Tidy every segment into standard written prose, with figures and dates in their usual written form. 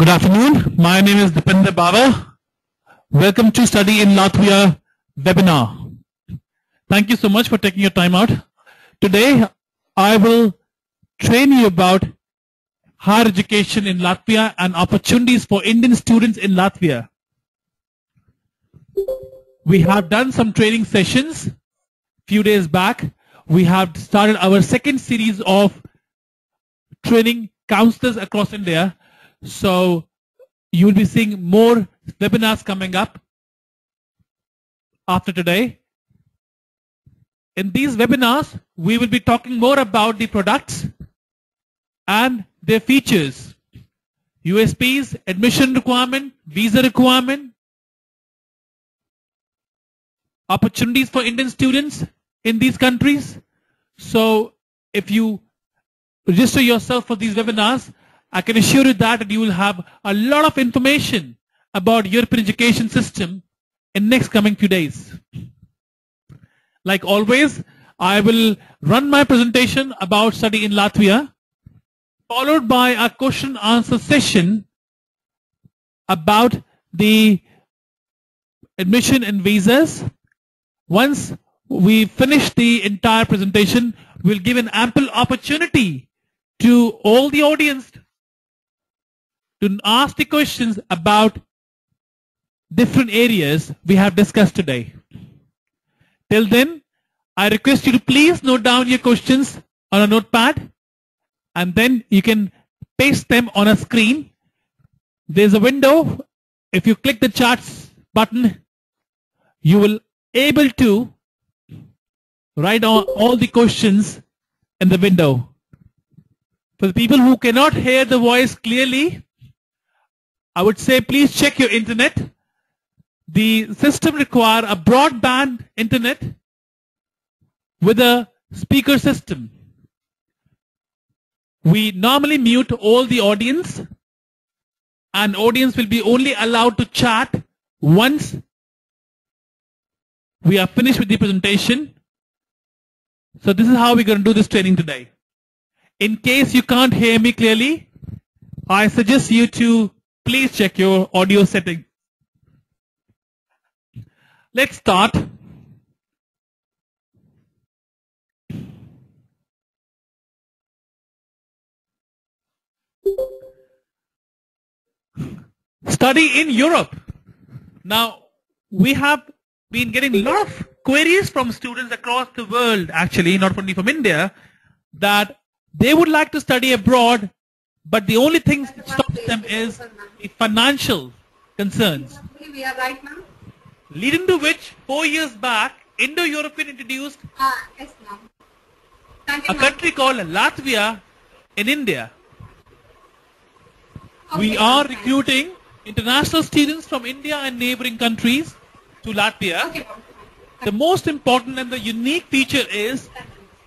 Good afternoon. My name is Dipender Bava. Welcome to Study in Latvia webinar. Thank you so much for taking your time out. Today, I will train you about higher education in Latvia and opportunities for Indian students in Latvia. We have done some training sessions a few days back. We have started our second series of training counselors across India. So you will be seeing more webinars coming up after today. In these webinars, we will be talking more about the products and their features, USPs, admission requirement, visa requirement, opportunities for Indian students in these countries. So if you register yourself for these webinars, I can assure you that you will have a lot of information about European education system in next coming few days. Like always, I will run my presentation about study in Latvia, followed by a question answer session about the admission and visas. Once we finish the entire presentation, we'll give an ample opportunity to all the audience to ask the questions about different areas we have discussed today. Till then, I request you to please note down your questions on a notepad, and then you can paste them on a screen. There's a window. If you click the charts button, you will able to write all the questions in the window. For the people who cannot hear the voice clearly, I would say please check your internet. The system requires a broadband internet with a speaker system. We normally mute all the audience, and audience will be only allowed to chat once we are finished with the presentation. So this is how we're going to do this training today. In case you can't hear me clearly, I suggest you to please check your audio setting. Let's start. Study in Europe. Now, we have been getting a lot of queries from students across the world, actually, not only from India, that they would like to study abroad, but the only thing that stops them is the financial concerns. We are right now. Leading to which, 4 years back, Indo-European introduced Yes, ma'am. a country called Latvia in India. We are recruiting international students from India and neighboring countries to Latvia. The most important and the unique feature is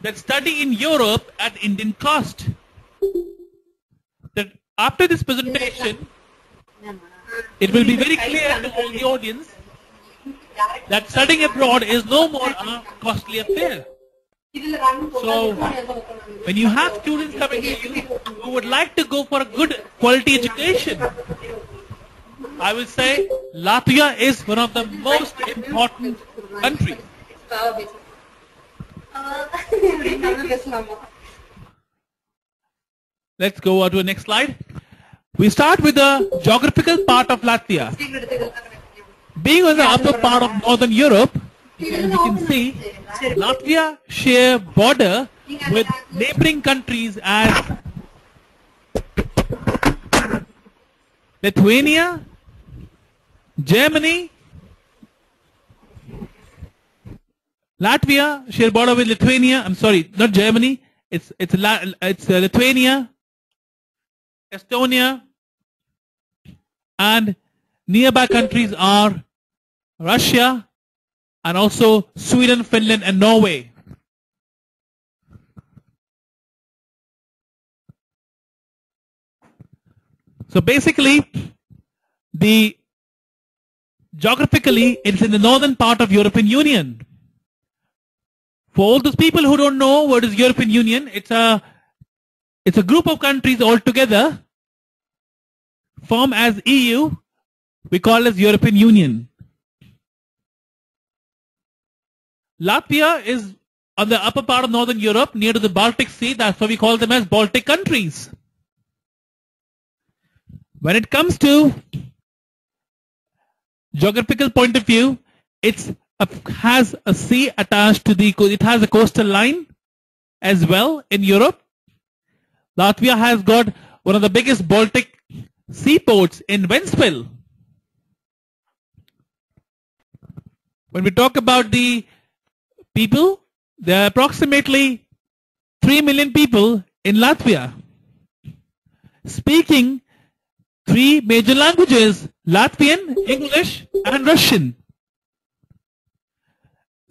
that study in Europe at Indian cost. That after this presentation, it will be very clear to all the audience that studying abroad is no more a costly affair. So, when you have students coming to you who would like to go for a good quality education, I will say Latvia is one of the most important countries. Let's go on to the next slide. We start with the geographical part of Latvia. Being on the upper part of Northern Europe, as you can see, Latvia share border with neighboring countries as Lithuania, Germany. Latvia share border with Lithuania. I'm sorry, not Germany. It's Lithuania, Estonia, and nearby countries are Russia and also Sweden, Finland, and Norway. So basically, geographically, it's in the northern part of European Union. For all those people who don't know what is European Union, it's a group of countries all together form as EU, we call as European Union. Latvia is on the upper part of Northern Europe, near to the Baltic Sea. That's why we call them as Baltic countries. When it comes to geographical point of view, it has a sea attached to it has a coastal line as well in Europe. Latvia has got one of the biggest Baltic seaports in Ventspils. When we talk about the people, there are approximately 3 million people in Latvia speaking 3 major languages: Latvian, English, and Russian.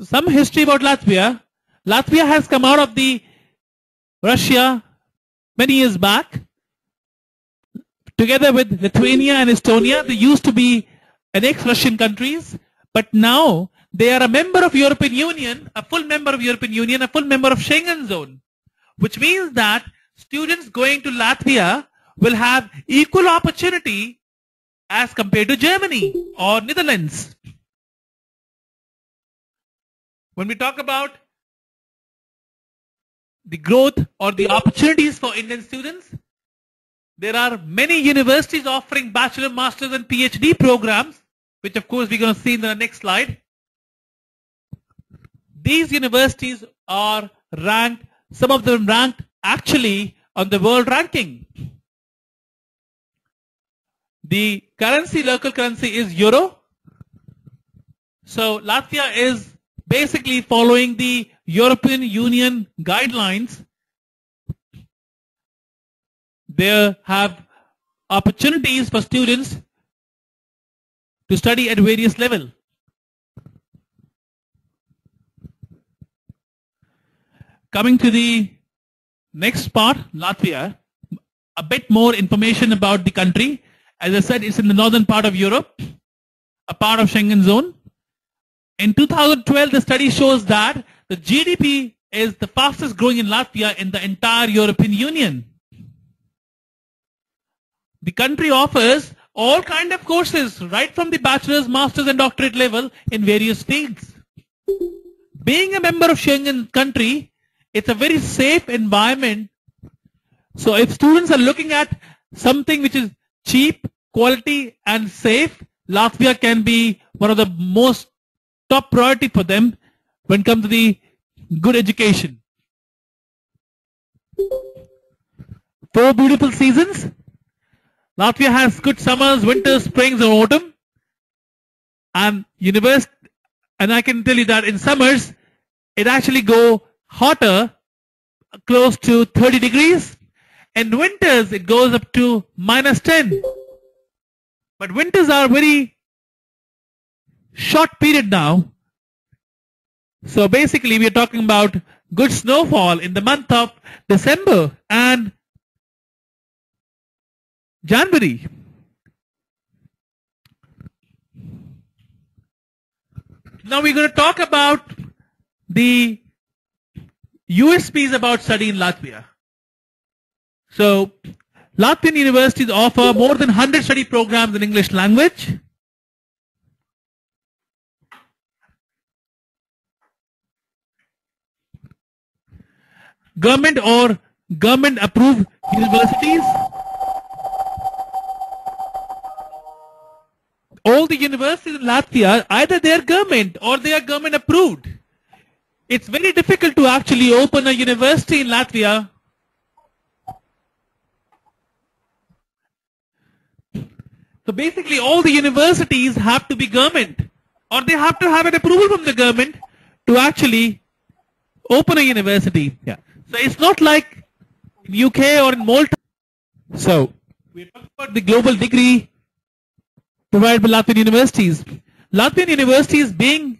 Some history about Latvia. Latvia has come out of the Russia many years back. Together with Lithuania and Estonia, they used to be an ex-Russian countries, but now they are a member of European Union, a full member of European Union, a full member of Schengen zone, which means that students going to Latvia will have equal opportunity as compared to Germany or Netherlands. When we talk about the growth or the opportunities for Indian students, there are many universities offering bachelor, master's and PhD programs, which of course we're going to see in the next slide. These universities are ranked, some of them ranked actually on the world ranking. The currency, local currency is euro. So Latvia is basically following the European Union guidelines. They have opportunities for students to study at various levels. Coming to the next part, Latvia, a bit more information about the country. As I said, it's in the northern part of Europe, a part of Schengen zone. In 2012, the study shows that the GDP is the fastest growing in Latvia in the entire European Union. The country offers all kinds of courses, right from the bachelor's, master's and doctorate level in various fields. Being a member of Schengen country, it's a very safe environment. So if students are looking at something which is cheap, quality and safe, Latvia can be one of the most top priority for them when it comes to the good education. 4 beautiful seasons. Latvia has good summers, winters, springs and autumn. And I can tell you that in summers, it actually go hotter, close to 30 degrees. In winters, it goes up to -10. But winters are very short period now. So basically, we are talking about good snowfall in the month of December and January. Now we're going to talk about the USPs about study in Latvia. So Latvian universities offer more than 100 study programs in English language. Government or government approved universities. All the universities in Latvia, either they are government or they are government approved. It's very difficult to actually open a university in Latvia. So basically all the universities have to be government, or they have to have an approval from the government to actually open a university. Yeah. So it's not like in UK or in Malta. So we're talking about the global degree provided by Latvian universities. Latvian universities being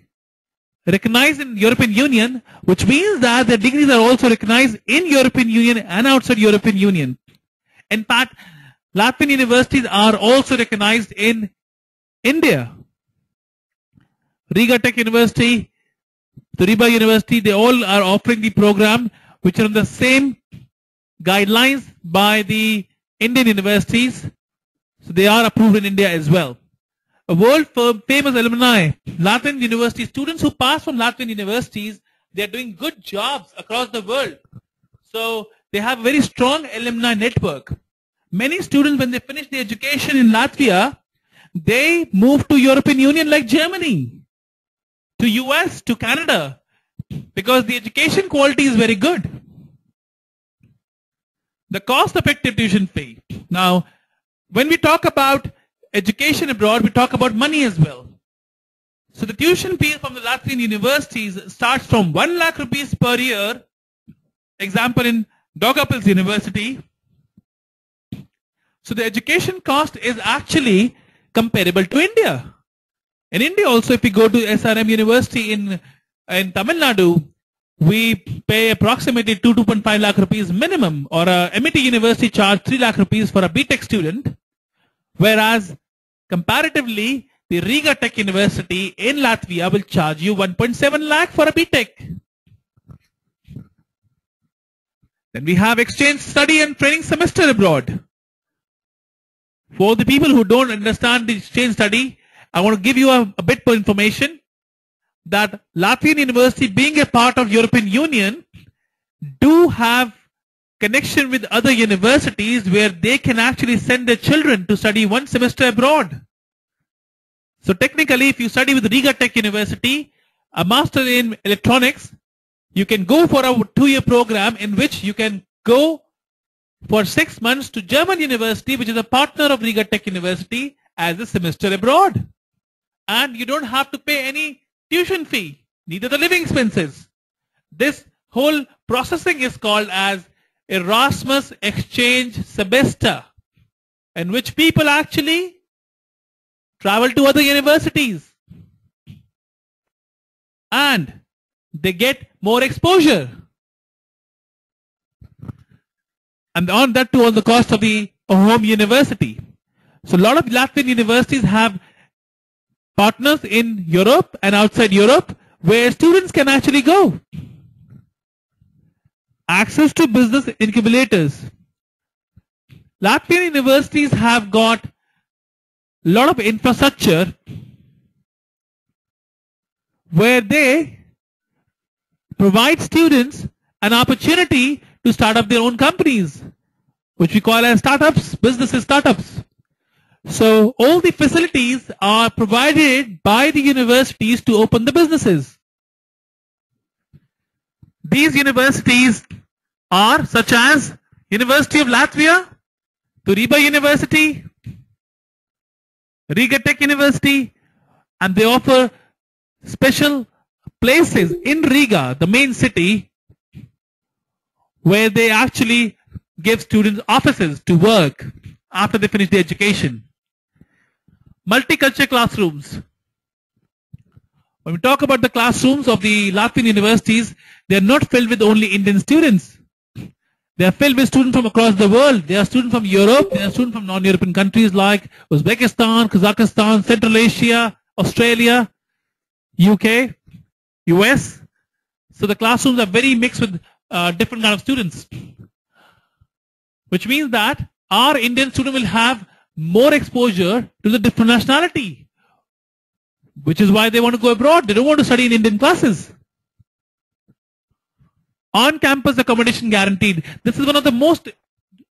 recognized in European Union, which means that their degrees are also recognized in European Union and outside European Union. In fact, Latvian universities are also recognized in India. Riga Tech University, Turiba University, they all are offering the program which are on the same guidelines by the Indian universities. So they are approved in India as well. A world famous alumni, Latvian university students who pass from Latvian universities, they are doing good jobs across the world. So they have a very strong alumni network. Many students, when they finish their education in Latvia, they move to European Union like Germany, to US, to Canada, because the education quality is very good. The cost-effective tuition fee. Now, when we talk about education abroad, we talk about money as well. So the tuition fee from the Latvian universities starts from 1 lakh rupees per year. Example in Daugavpils University. So the education cost is actually comparable to India. In India also, if we go to SRM University in Tamil Nadu, we pay approximately 2.5 lakh rupees minimum, or MIT University charge 3 lakh rupees for a BTech student, whereas comparatively, the Riga Tech University in Latvia will charge you 1.7 lakh for a BTech. Then we have exchange study and training semester abroad. For the people who don't understand the exchange study, I want to give you a bit more information that Latvian University, being a part of European Union, do have connection with other universities where they can actually send their children to study 1 semester abroad. So technically, if you study with Riga Tech University, a master in electronics, you can go for a 2-year program in which you can go for 6 months to German University, which is a partner of Riga Tech University, as a semester abroad. And you don't have to pay any tuition fee, neither the living expenses. This whole processing is called as Erasmus exchange semester, in which people actually travel to other universities and they get more exposure. And on that too, on the cost of the home university. So a lot of Latvian universities have partners in Europe and outside Europe where students can actually go. Access to business incubators. Latvian universities have got a lot of infrastructure where they provide students an opportunity to start up their own companies, which we call as startups, businesses startups. So all the facilities are provided by the universities to open the businesses. These universities are such as University of Latvia, Riga University, Riga Tech University, and they offer special places in Riga, the main city, where they actually give students offices to work after they finish their education. Multicultural classrooms. When we talk about the classrooms of the Latvian universities, they are not filled with only Indian students. They are filled with students from across the world. They are students from Europe. They are students from non-European countries like Uzbekistan, Kazakhstan, Central Asia, Australia, UK, US. So the classrooms are very mixed with different kind of students. Which means that our Indian student will have more exposure to the different nationality. Which is why they want to go abroad. They don't want to study in Indian classes. On-campus accommodation guaranteed. This is one of the most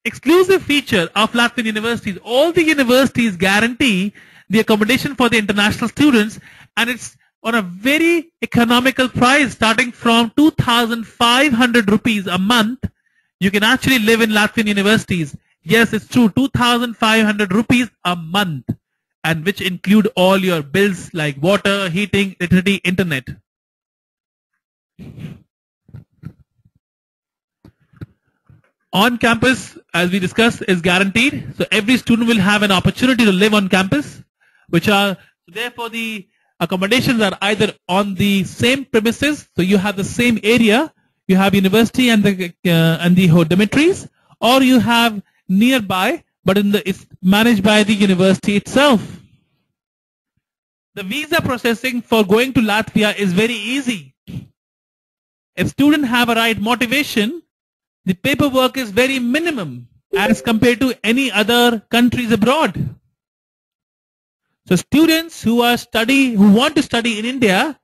exclusive feature of Latvian universities. All the universities guarantee the accommodation for the international students, and it's on a very economical price, starting from 2,500 rupees a month. You can actually live in Latvian universities. Yes, it's true, 2,500 rupees a month, and which include all your bills like water, heating, electricity, internet. On campus, as we discussed, is guaranteed. So every student will have an opportunity to live on campus, which are, therefore the accommodations are either on the same premises, so you have the same area, you have university and the dormitories, or you have nearby, but it's managed by the university itself. The visa processing for going to Latvia is very easy. If students have a right motivation, the paperwork is very minimum as compared to any other countries abroad. So students who want to study in India,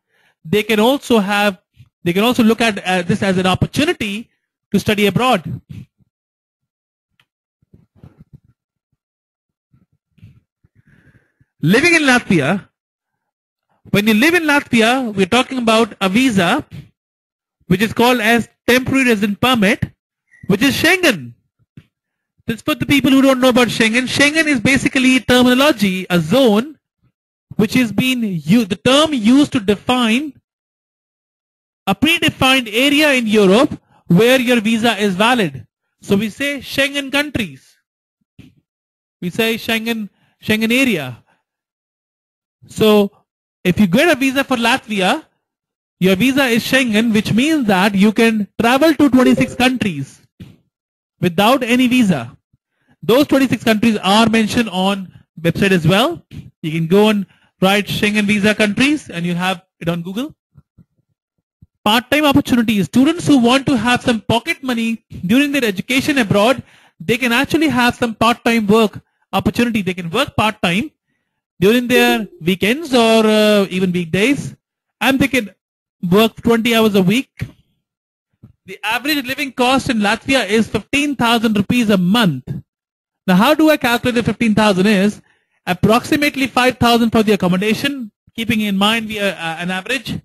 they can also look at this as an opportunity to study abroad. Living in Latvia, when you live in Latvia, we're talking about a visa, which is called as temporary resident permit, which is Schengen. This for the people who don't know about Schengen. Schengen is basically terminology, a zone, which is the term used to define a predefined area in Europe where your visa is valid. So we say Schengen countries. We say Schengen area. So if you get a visa for Latvia, your visa is Schengen, which means that you can travel to 26 countries without any visa. Those 26 countries are mentioned on website as well. You can go and write Schengen visa countries and you have it on Google. Part-time opportunities. Students who want to have some pocket money during their education abroad, they can actually have some part-time work opportunity. They can work part-time during their weekends or even weekdays, and they can work 20 hours a week. The average living cost in Latvia is 15,000 rupees a month. Now, how do I calculate the 15,000 is approximately 5,000 for the accommodation, keeping in mind an average,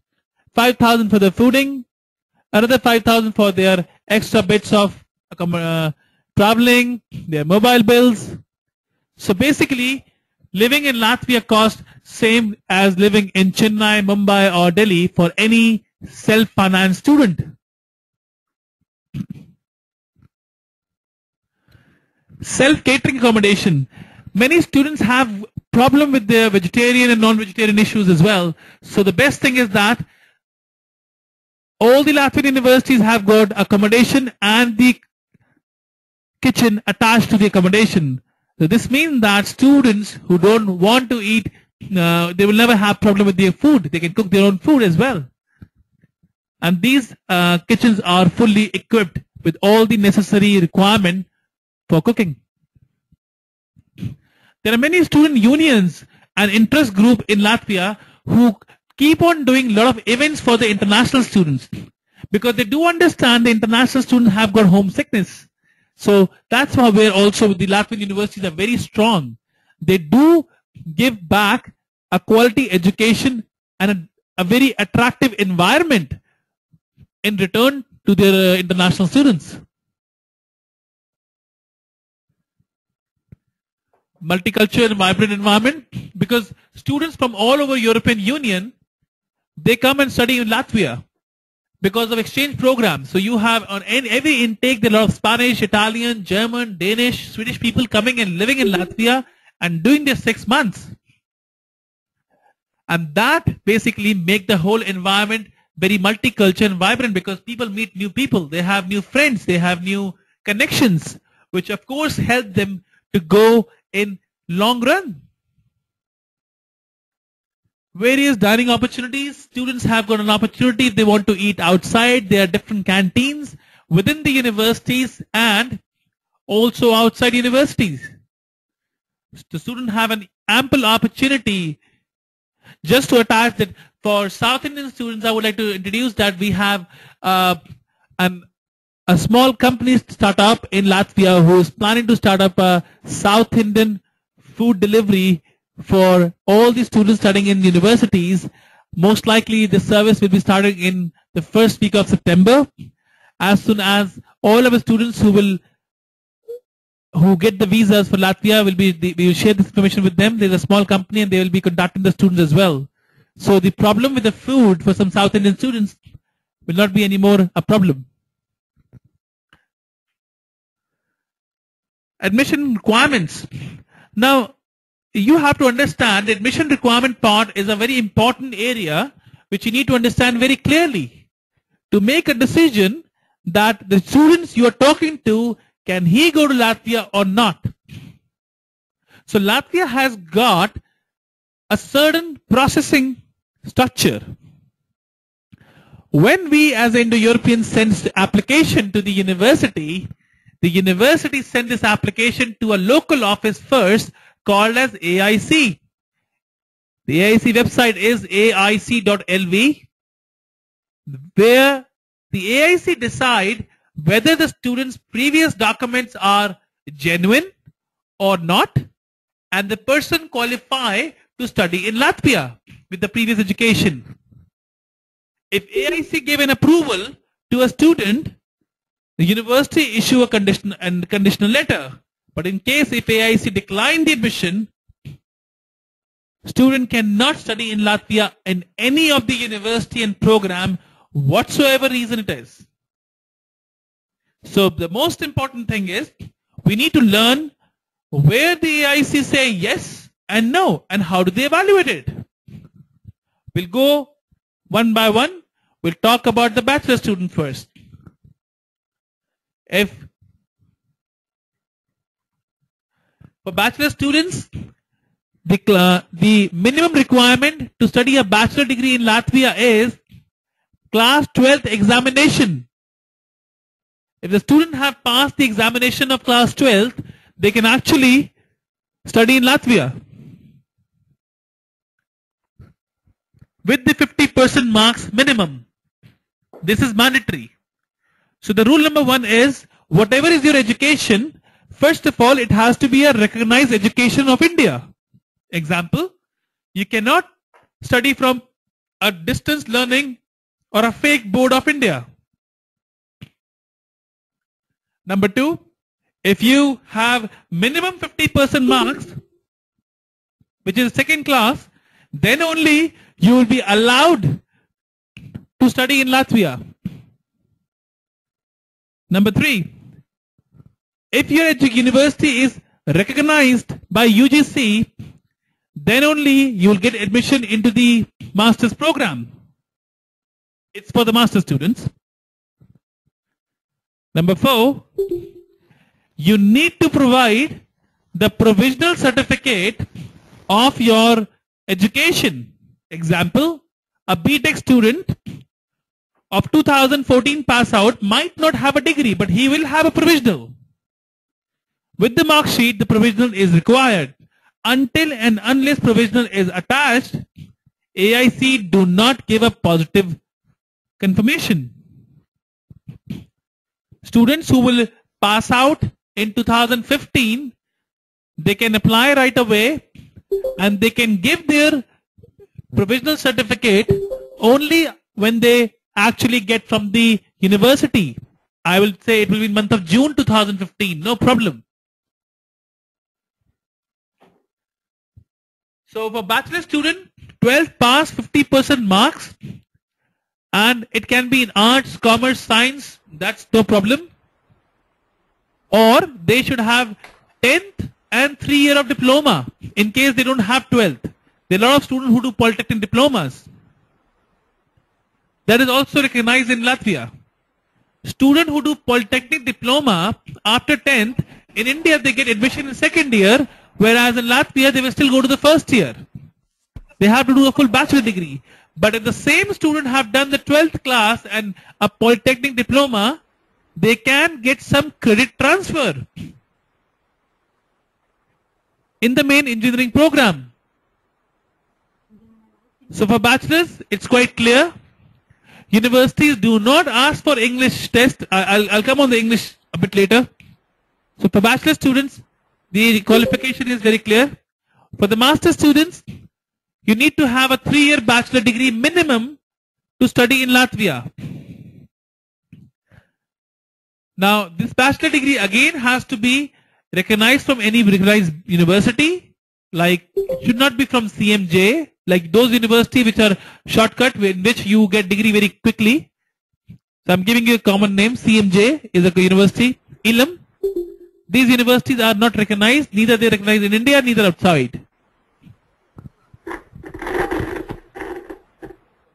5,000 for the fooding, another 5,000 for their extra bits of traveling, their mobile bills. So basically, living in Latvia costs same as living in Chennai, Mumbai or Delhi for any self-financed student. Self-catering accommodation. Many students have problem with their vegetarian and non-vegetarian issues as well. So the best thing is that all the Latvian universities have got accommodation and the kitchen attached to the accommodation. So this means that students who don't want to eat, they will never have problem with their food. They can cook their own food as well. And these kitchens are fully equipped with all the necessary requirement for cooking. There are many student unions and interest group in Latvia who keep on doing a lot of events for the international students, because they do understand the international students have got homesickness. So that's why where also the Latvian universities are very strong. They do give back a quality education and a very attractive environment in return to their international students. Multicultural and vibrant environment, because students from all over European Union, they come and study in Latvia because of exchange programs. So you have on every intake there are a lot of Spanish, Italian, German, Danish, Swedish people coming and living in Latvia and doing their 6 months. And that basically make the whole environment very multicultural and vibrant, because people meet new people, they have new friends, they have new connections, which of course help them to go in long run. Various dining opportunities. Students have got an opportunity if they want to eat outside. There are different canteens within the universities and also outside universities. The students have an ample opportunity. Just to attach that for South Indian students, I would like to introduce that we have a small company startup in Latvia who is planning to start up a South Indian food delivery for all the students studying in universities. Most likely the service will be starting in the first week of September. As soon as all our students who get the visas for Latvia we will share this information with them. There's a small company and they will be contacting the students as well. So the problem with the food for some South Indian students will not be anymore a problem. Admission requirements. Now, you have to understand the admission requirement part is a very important area which you need to understand very clearly to make a decision that the students you are talking to, can he go to Latvia or not? So Latvia has got a certain processing structure. When we as Indo-Europeans send the application to the university sends this application to a local office first called as AIC, The AIC website is aic.lv, where the AIC decide whether the student's previous documents are genuine or not, and the person qualify to study in Latvia with the previous education. If AIC gave an approval to a student, the university issue a conditional letter. But in case if AIC declined the admission, student cannot study in Latvia in any of the university and program, whatsoever reason it is. So the most important thing is we need to learn where the AIC say yes and no, and how do they evaluate it. We'll go one by one. We'll talk about the bachelor student first. For bachelor students, the minimum requirement to study a bachelor degree in Latvia is class 12th examination. If the student have passed the examination of class 12th, they can actually study in Latvia with the 50% marks minimum. This is mandatory. So the rule number 1 is whatever is your education, first of all, it has to be a recognized education of India. Example, you cannot study from a distance learning or a fake board of India. Number 2, if you have minimum 50% marks, which is second class, then only you will be allowed to study in Latvia. Number 3, if your university is recognized by UGC, then only you will get admission into the master's program. It's for the master students. Number 4, you need to provide the provisional certificate of your education. Example, a BTech student of 2014 pass out might not have a degree, but he will have a provisional. With the mark sheet, the provisional is required. Until and unless provisional is attached, AIC do not give a positive confirmation. Students who will pass out in 2015, they can apply right away and they can give their provisional certificate only when they actually get from the university. I will say it will be in month of June 2015, no problem. So for bachelor student, 12th pass, 50% marks, and it can be in arts, commerce, science, that's no problem. Or they should have 10th and 3 year of diploma in case they don't have 12th. There are a lot of students who do polytechnic diplomas. That is also recognized in Latvia. Students who do polytechnic diploma after 10th, in India they get admission in second year, whereas in Latvia they will still go to the first year. They have to do a full bachelor degree. But if the same student have done the 12th class and a polytechnic diploma, they can get some credit transfer in the main engineering program. So for bachelors, it's quite clear. Universities do not ask for English test. I'll come on the English a bit later. So for bachelor students, the qualification is very clear. For the master students, you need to have a 3-year bachelor degree minimum to study in Latvia. Now, this bachelor degree again has to be recognized from any recognized university. Like, it should not be from CMJ, like those universities which are shortcut in which you get degree very quickly. So I'm giving you a common name. CMJ is a university. Ilam. These universities are not recognized, neither they recognized in India, neither outside.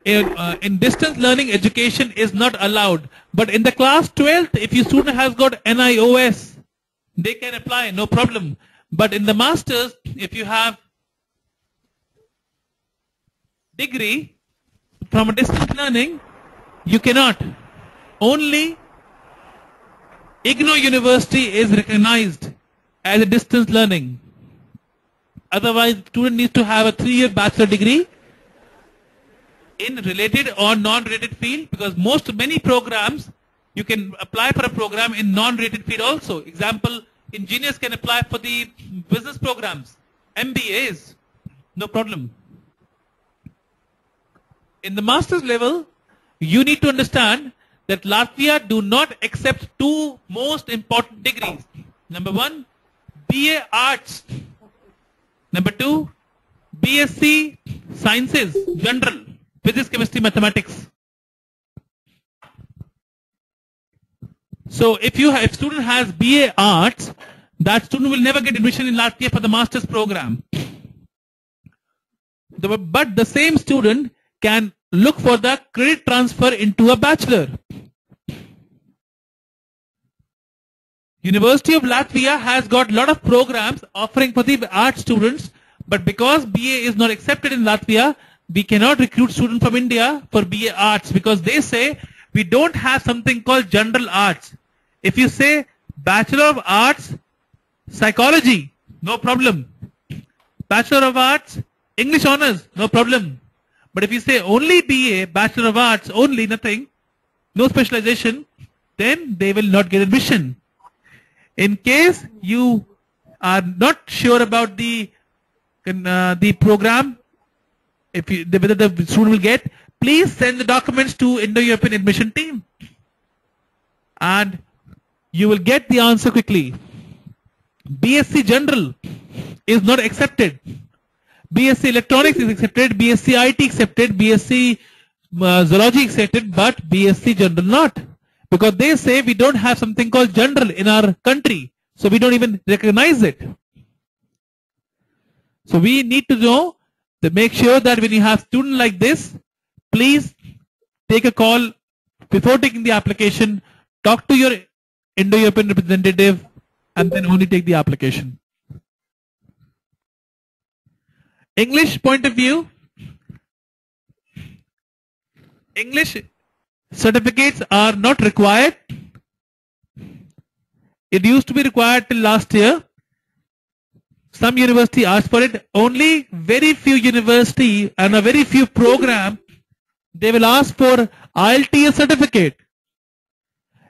In distance learning, education is not allowed. But in the class 12th, if your student has got NIOS, they can apply, no problem. But in the masters, if you have degree from a distance learning, you cannot. Only IGNOU University is recognized as a distance learning. Otherwise, student needs to have a 3-year bachelor degree in related or non-related field, because many programs you can apply for a program in non-related field also. Example, engineers can apply for the business programs, MBAs, no problem. In the master's level, you need to understand that Latvia do not accept two most important degrees. Number one, BA Arts. Number two, BSc Sciences, General, Physics, Chemistry, Mathematics. So if student has BA Arts, that student will never get admission in Latvia for the master's program. But the same student can look for the credit transfer into a bachelor. University of Latvia has got a lot of programs offering for the art students, but because BA is not accepted in Latvia, we cannot recruit students from India for BA Arts, because they say we don't have something called general arts. If you say Bachelor of Arts, Psychology, no problem. Bachelor of Arts, English Honours, no problem. But if you say only BA, Bachelor of Arts, only, nothing, no specialization, then they will not get admission. In case you are not sure about the program, whether the student will get, please send the documents to Indo-European admission team, and you will get the answer quickly. BSc General is not accepted. BSc Electronics is accepted, BSc IT accepted, BSc Zoology accepted, but BSc General not. Because they say we don't have something called general in our country, so we don't even recognize it. So we need to know, to make sure that when you have student like this, please take a call before taking the application, talk to your Indo-European representative, and then only take the application. English point of view, English certificates are not required. It used to be required till last year. Some university asked for it. Only very few university and a very few program, they will ask for IELTS certificate.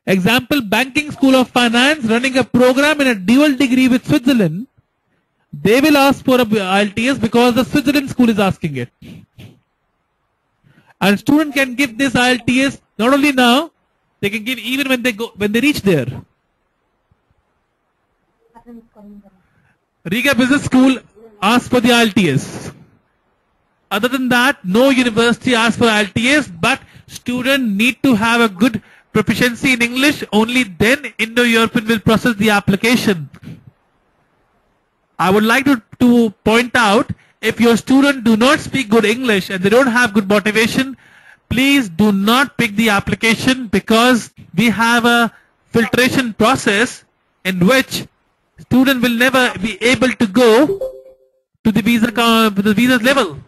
Example, Banking School of Finance running a program in a dual degree with Switzerland. They will ask for a IELTS because the Switzerland school is asking it. And student can give this IELTS not only now, they can give even when they reach there. Riga Business School asks for the IELTS. Other than that, no university asks for IELTS, but student need to have a good proficiency in English. Only then Indo-European will process the application. I would like to point out, if your student do not speak good English and they don't have good motivation, please do not pick the application, because we have a filtration process in which student will never be able to go to the visa level.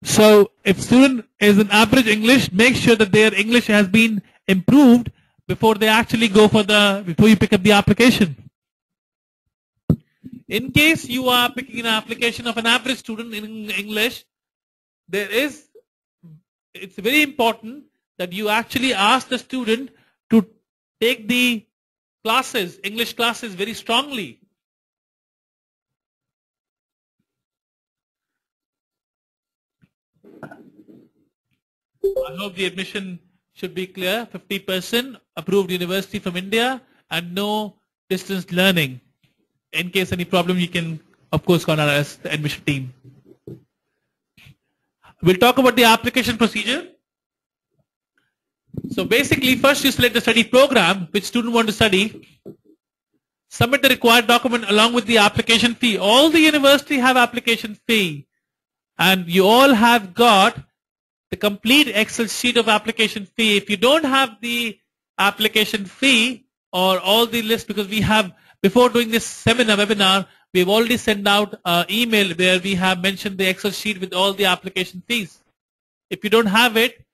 So if student is an average English, make sure that their English has been improved before they actually go for before you pick up the application. In case you are picking an application of an average student in English, it's very important that you actually ask the student to take the classes, English classes, very strongly. I hope the admission should be clear. 50% approved university from India and no distance learning. In case any problem, you can of course contact us, the admission team. We'll talk about the application procedure. So basically, first you select the study program which student want to study. Submit the required document along with the application fee. All the university have application fee, and you all have got the complete Excel sheet of application fee. If you don't have the application fee or all the list, because we have, before doing this webinar, we've already sent out an email where we have mentioned the Excel sheet with all the application fees. If you don't have it,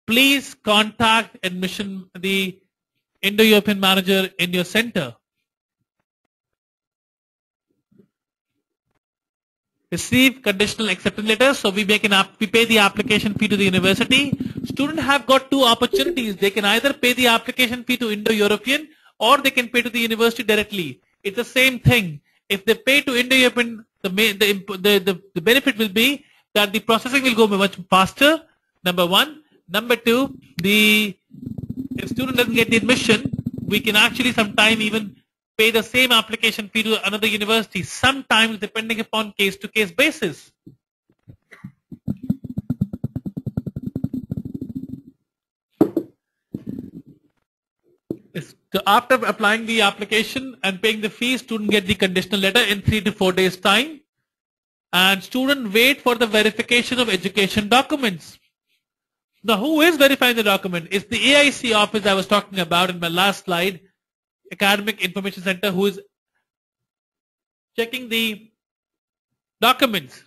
please contact the Indo-European manager in your center. Receive conditional acceptance letter. So we pay the application fee to the university. Students have got two opportunities. They can either pay the application fee to Indo-European or they can pay to the university directly. It's the same thing. If they pay to Indo-European, the benefit will be that the processing will go much faster. Number one. Number two, if student doesn't get the admission, we can actually sometime even pay the same application fee to another university, sometimes depending upon case-to-case basis. So after applying the application and paying the fee, student get the conditional letter in 3 to 4 days time, and student wait for the verification of education documents. Now, who is verifying the document? It's the AIC office I was talking about in my last slide, Academic Information Center, who is checking the documents.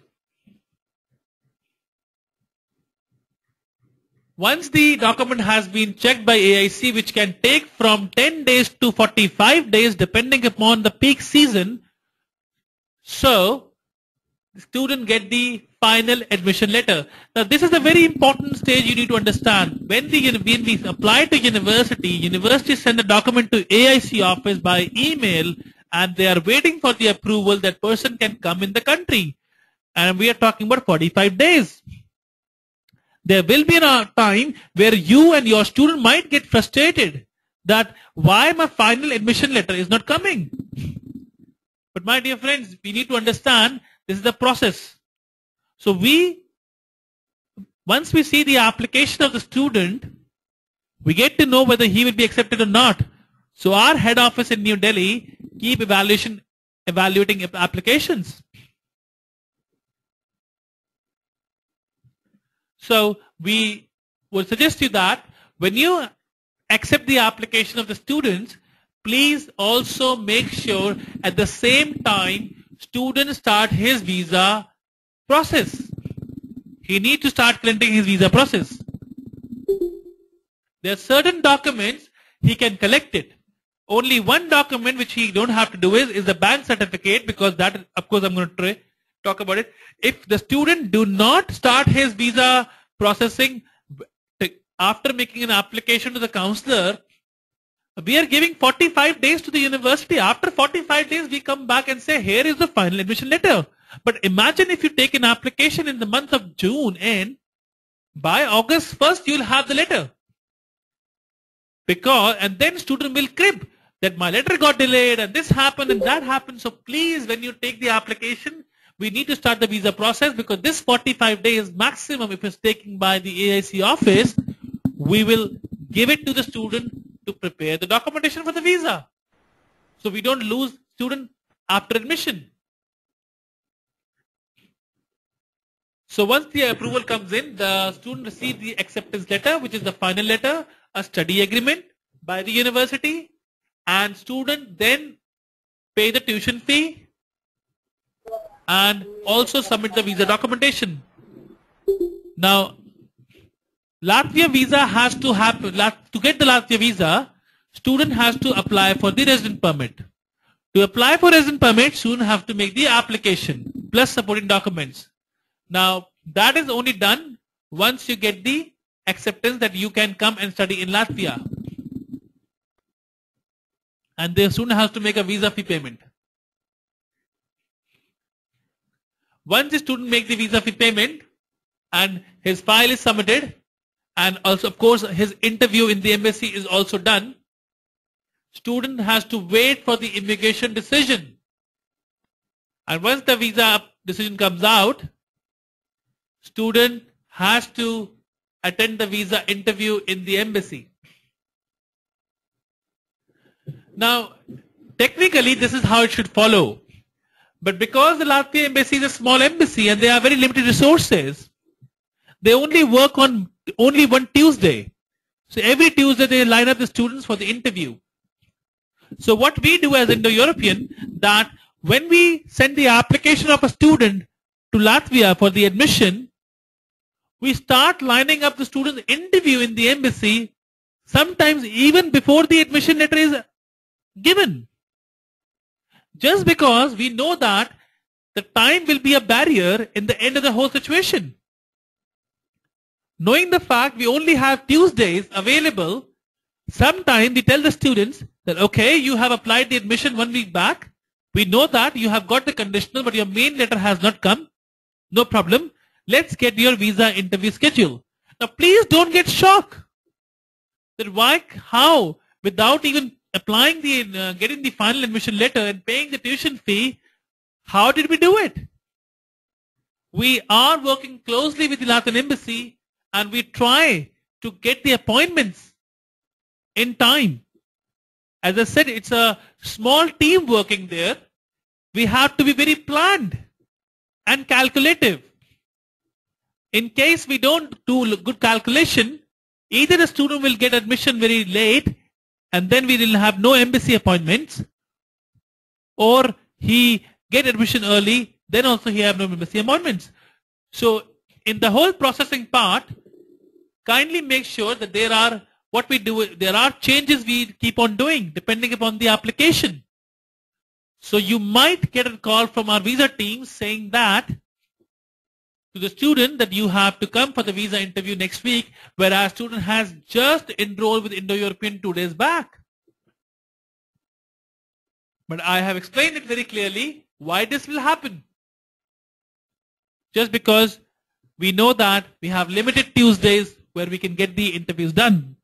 Once the document has been checked by AIC, which can take from 10 days to 45 days depending upon the peak season, so the student get the final admission letter. Now this is a very important stage you need to understand. When we apply to university send the document to AIC office by email and they are waiting for the approval that person can come in the country. And we are talking about 45 days. There will be a time where you and your student might get frustrated that why my final admission letter is not coming. But my dear friends, we need to understand this is the process. So once we see the application of the student, we get to know whether he will be accepted or not. So our head office in New Delhi keep evaluating applications. So we would suggest you that when you accept the application of the students, please also make sure at the same time student start his visa process. He needs to start collecting his visa process. There are certain documents he can collect it. Only one document which he don't have to do is the bank certificate, because that, of course, I'm going to talk about it. If the student do not start his visa processing after making an application to the counselor, we are giving 45 days to the university. After 45 days, we come back and say, here is the final admission letter. But imagine if you take an application in the month of June and by August 1st, you'll have the letter. And then student will crib that my letter got delayed and this happened and that happened. So please, when you take the application, we need to start the visa process, because this 45 days maximum, if it's taken by the AIC office, we will give it to the student to prepare the documentation for the visa. So we don't lose student after admission. So once the approval comes in, the student receives the acceptance letter, which is the final letter, a study agreement by the university, and student then pay the tuition fee and also submit the visa documentation. Now, Latvia visa has to happen. To get the Latvia visa, student has to apply for the resident permit. To apply for resident permit, student have to make the application plus supporting documents. Now, that is only done once you get the acceptance that you can come and study in Latvia. And the student has to make a visa fee payment. Once the student makes the visa fee payment and his file is submitted, and also, of course, his interview in the embassy is also done, student has to wait for the immigration decision. And once the visa decision comes out, student has to attend the visa interview in the embassy. Now, technically, this is how it should follow. But because the Latvia embassy is a small embassy and they have very limited resources, they only work on only one Tuesday. So every Tuesday they line up the students for the interview. So what we do as Indo-European, that when we send the application of a student to Latvia for the admission, we start lining up the student's interview in the embassy sometimes even before the admission letter is given. Just because we know that the time will be a barrier in the end of the whole situation. Knowing the fact we only have Tuesdays available, sometimes we tell the students that, okay, you have applied the admission 1 week back. We know that you have got the conditional, but your main letter has not come. No problem. Let's get your visa interview schedule. Now, please don't get shocked. That why, how, without even applying the, getting the final admission letter and paying the tuition fee, how did we do it? We are working closely with the Latvian embassy and we try to get the appointments in time. As I said, it's a small team working there. We have to be very planned and calculative. In case we don't do good calculation, either the student will get admission very late and then we will have no embassy appointments, or he get admission early, then also he have no embassy appointments. So in the whole processing part, kindly make sure that there are changes we keep on doing depending upon the application. So you might get a call from our visa team saying that to the student that you have to come for the visa interview next week, whereas student has just enrolled with Indo-European 2 days back. But I have explained it very clearly why this will happen. Just because we know that we have limited Tuesdays where we can get the interviews done.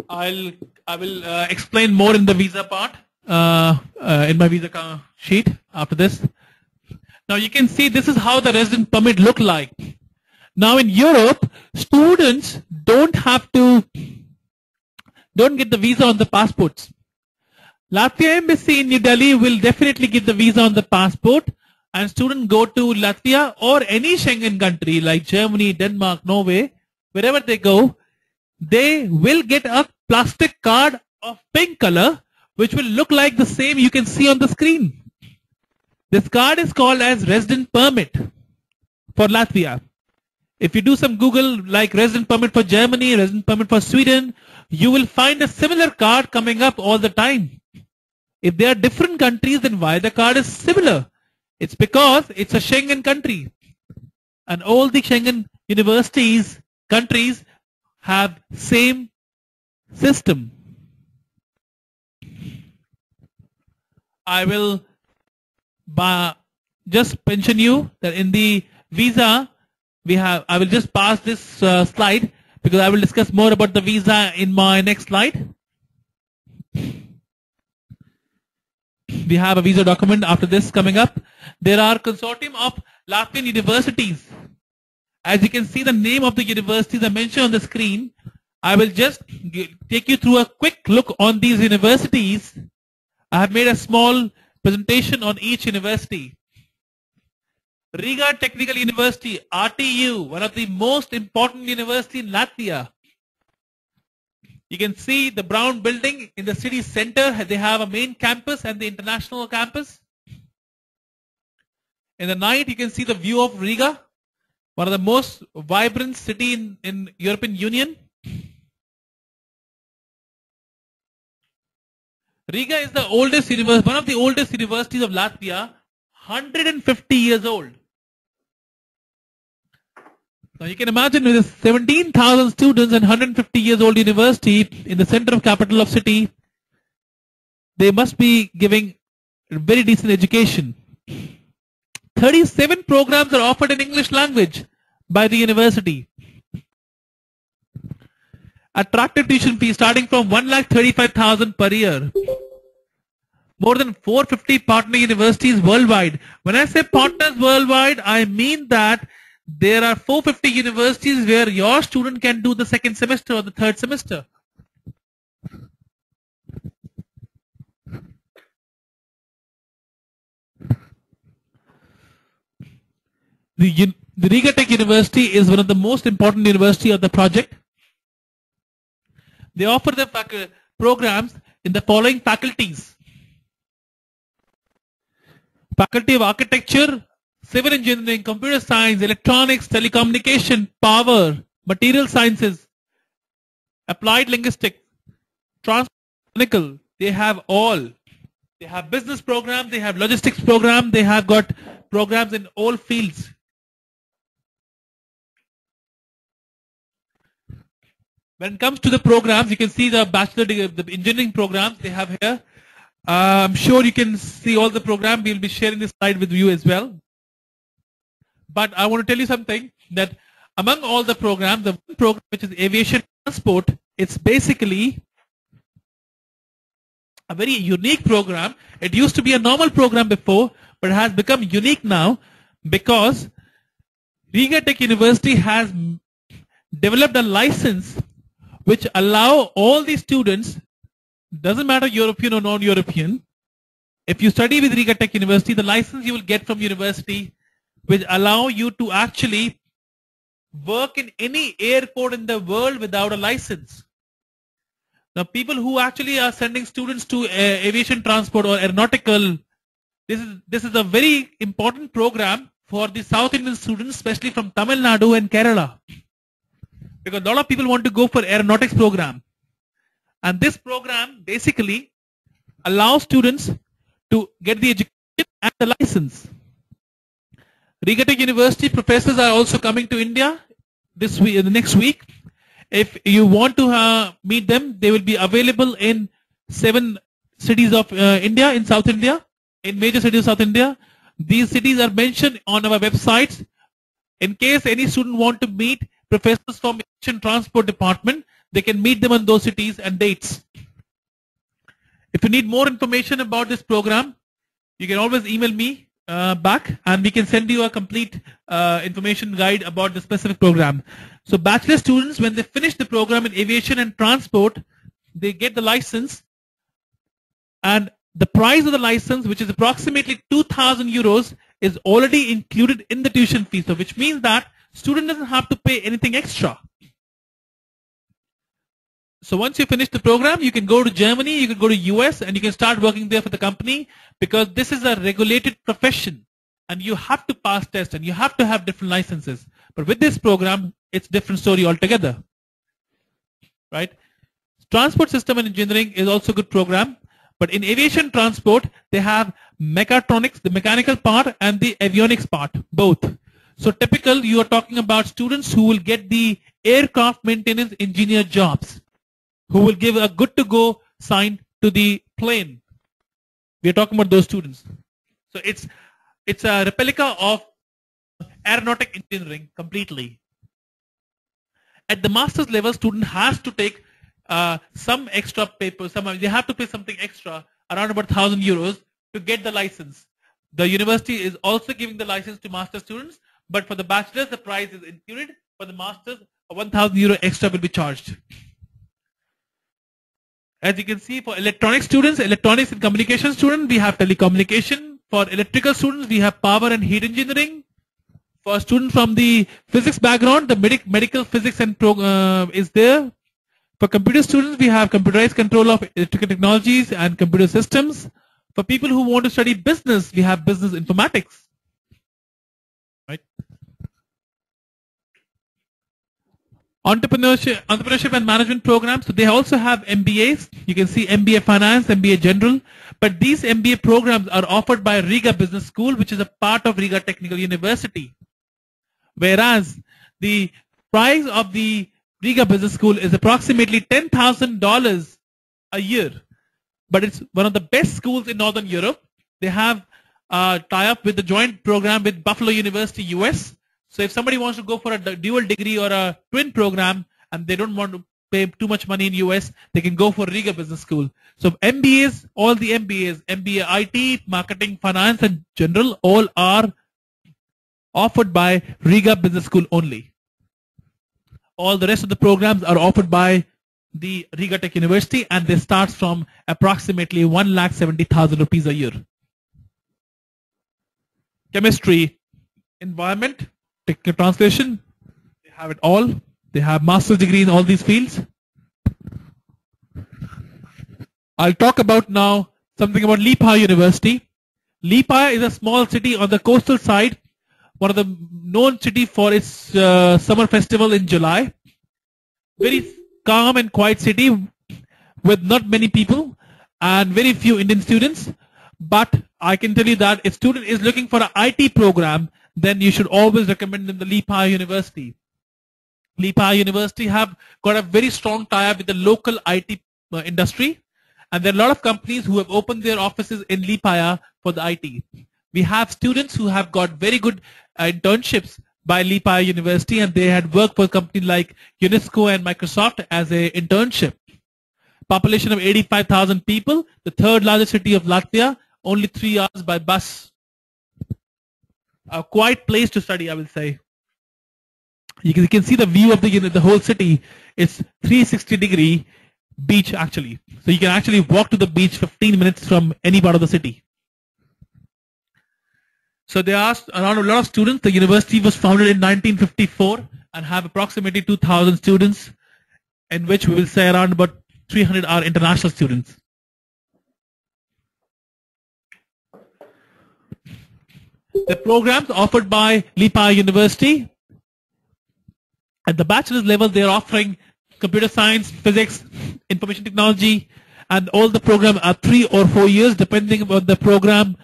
I will explain more in the visa part, in my visa sheet after this. Now you can see this is how the resident permit look like. Now in Europe, students don't get the visa on the passports. Latvia embassy in New Delhi will definitely give the visa on the passport, and students go to Latvia or any Schengen country like Germany, Denmark, Norway, wherever they go, they will get a plastic card of pink color which will look like the same you can see on the screen. This card is called as resident permit for Latvia. If you do some Google like resident permit for Germany, resident permit for Sweden, you will find a similar card coming up all the time. If they are different countries, then why the card is similar? It's because it's a Schengen country. And all the Schengen universities, countries have same system. I will just mention you that in the visa, I will just pass this slide because I will discuss more about the visa in my next slide. We have a visa document after this coming up. There are consortium of Latvian universities. As you can see the name of the universities are mentioned on the screen. I will just take you through a quick look on these universities. I have made a small presentation on each university. Riga Technical University, RTU, one of the most important university in Latvia. You can see the brown building in the city center. They have a main campus and the international campus. In the night, you can see the view of Riga, one of the most vibrant city in European Union. Riga is the oldest university, one of the oldest universities of Latvia, 150 years old. Now you can imagine with 17,000 students and 150 years old university in the center of capital of city, they must be giving very decent education. 37 programs are offered in English language by the university. Attractive tuition fee starting from 1,35,000 per year. More than 450 partner universities worldwide. When I say partners worldwide, I mean that there are 450 universities where your student can do the second semester or the third semester. The Riga Tech University is one of the most important university of the project. They offer the programs in the following faculties. Faculty of Architecture, civil engineering, computer science, electronics, telecommunication, power, material sciences, applied linguistics, transcritical. They have all. They have business program, they have logistics program, they have got programs in all fields. When it comes to the programs, you can see the bachelor degree, the engineering programs they have here. I'm sure you can see all the program. We'll be sharing this slide with you as well. But I want to tell you something, that among all the programs, the one program which is aviation transport, it's basically a very unique program. It used to be a normal program before, but it has become unique now because Riga Tech University has developed a license which allow all the students, doesn't matter European or non-European, if you study with Riga Tech University, the license you will get from university will allow you to actually work in any airport in the world without a license. Now, people who actually are sending students to aviation transport or aeronautical, this is a very important program for the South Indian students, especially from Tamil Nadu and Kerala. Because a lot of people want to go for aeronautics program. And this program basically allows students to get the education and the license. Riga Tech University professors are also coming to India this week, the next week. If you want to meet them, they will be available in 7 cities of India, in South India, in major cities of South India. These cities are mentioned on our websites. In case any student want to meet professors from Aviation Transport Department, they can meet them on those cities and dates. If you need more information about this program, you can always email me back and we can send you a complete information guide about the specific program. So bachelor students, when they finish the program in aviation and transport, they get the license, and the price of the license, which is approximately 2,000 euros, is already included in the tuition fee. So which means that student doesn't have to pay anything extra. So once you finish the program, you can go to Germany, you can go to US, and you can start working there for the company, because this is a regulated profession and you have to pass tests and you have to have different licenses. But with this program, it's a different story altogether. Right? Transport system and engineering is also a good program, but in aviation transport, they have mechatronics, the mechanical part, and the avionics part, both. So typical, you are talking about students who will get the aircraft maintenance engineer jobs, who will give a good to go sign to the plane. We are talking about those students. So it's a replica of aeronautic engineering completely. At the master's level, student has to take some extra paper. They have to pay something extra, around about 1,000 euros, to get the license. The university is also giving the license to master students, but for the bachelor's, the price is included. For the master's, 1,000 euro extra will be charged. As you can see, for electronic students, electronics and communication students, we have telecommunication. For electrical students, we have power and heat engineering. For students from the physics background, the medical physics and is there. For computer students, we have computerized control of electrical technologies and computer systems. For people who want to study business, we have business informatics. Right? Entrepreneurship and management programs. So they also have MBAs. You can see MBA Finance, MBA General. But these MBA programs are offered by Riga Business School, which is a part of Riga Technical University. Whereas the price of the Riga Business School is approximately $10,000 a year. But it's one of the best schools in Northern Europe. They have a tie-up with the joint program with Buffalo University, US. So if somebody wants to go for a dual degree or a twin program and they don't want to pay too much money in US, they can go for Riga Business School. So MBAs, all the MBAs, MBA IT, Marketing, Finance and General, all are offered by Riga Business School only. All the rest of the programs are offered by the Riga Tech University, and they start from approximately 1,70,000 rupees a year. Chemistry, environment, technical translation, they have it all. They have master's degree in all these fields. I'll talk about now something about Liepāja University. Liepāja is a small city on the coastal side one of the known city for its summer festival in July. Very calm and quiet city with not many people and very few Indian students. But I can tell you that if student is looking for an IT program, then you should always recommend them the Lipa University. Lipa University have got a very strong tie-up with the local IT industry, and there are a lot of companies who have opened their offices in Lipaya for the IT. We have students who have got very good internships by Lipaya University, and they had worked for companies like UNESCO and Microsoft as an internship. Population of 85,000 people, the third largest city of Latvia, only 3 hours by bus. A quiet place to study, I will say. You can see the view of the whole city. It's 360-degree beach actually. So you can actually walk to the beach 15 minutes from any part of the city. So they asked around a lot of students. The university was founded in 1954 and have approximately 2,000 students, in which we will say around about 300 are international students. The programs offered by Lipa University, at the bachelor's level, they are offering computer science, physics, information technology, and all the programs are 3 or 4 years, depending on the program.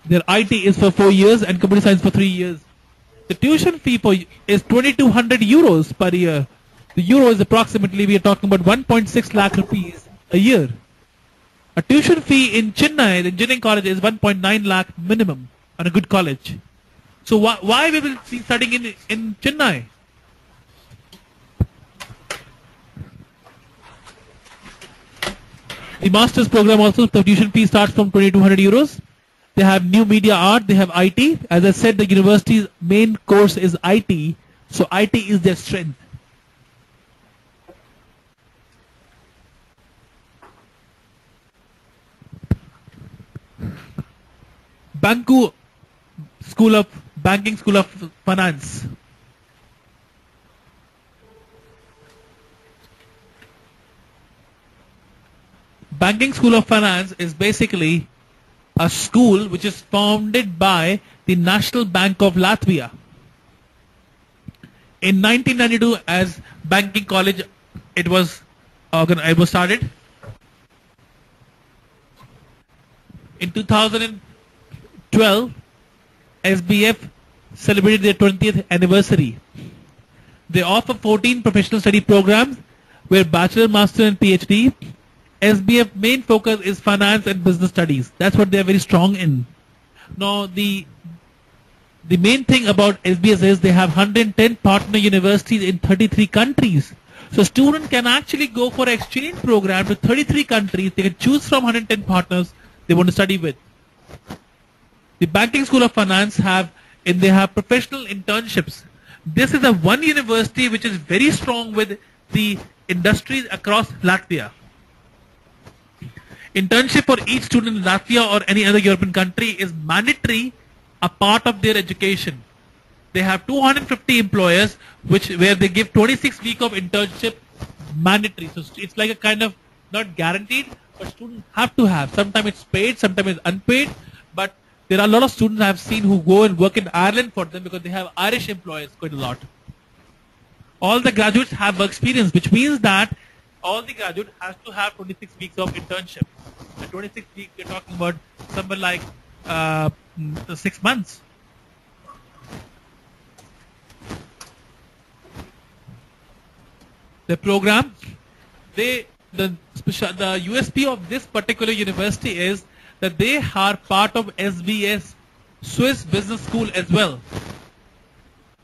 Their IT is for 4 years and computer science for 3 years. The tuition fee is 2,200 euros per year. The euro is approximately, we are talking about 1.6 lakh rupees a year. A tuition fee in Chennai, the engineering college, is 1.9 lakh minimum on a good college. So why we will be studying in Chennai? The master's program also, the tuition fee starts from 2,200 euros. They have new media art, they have IT. As I said, the university's main course is IT. So IT is their strength. Banking School of Finance. Banking School of Finance is basically a school which is founded by the National Bank of Latvia. In 1992, as banking college, it was started. In 2012, SBF celebrated their 20th anniversary. They offer 14 professional study programs where bachelor, master and PhD. SBF main focus is finance and business studies. That's what they are very strong in. Now the main thing about SBF is they have 110 partner universities in 33 countries. So student can actually go for an exchange program to 33 countries. They can choose from 110 partners they want to study with. The Banking School of Finance they have professional internships. This is the one university which is very strong with the industries across Latvia. Internship for each student in Latvia or any other European country is mandatory, a part of their education. They have 250 employers where they give 26 weeks of internship mandatory. So it's like a kind of not guaranteed, but students have to have. Sometimes it's paid, sometimes it's unpaid, but there are a lot of students I have seen who go and work in Ireland for them because they have Irish employers quite a lot. All the graduates have work experience, which means that all the graduate has to have 26 weeks of internship. And 26 weeks, you're talking about somewhere like 6 months. The program, the USP of this particular university is that they are part of SBS, Swiss Business School as well.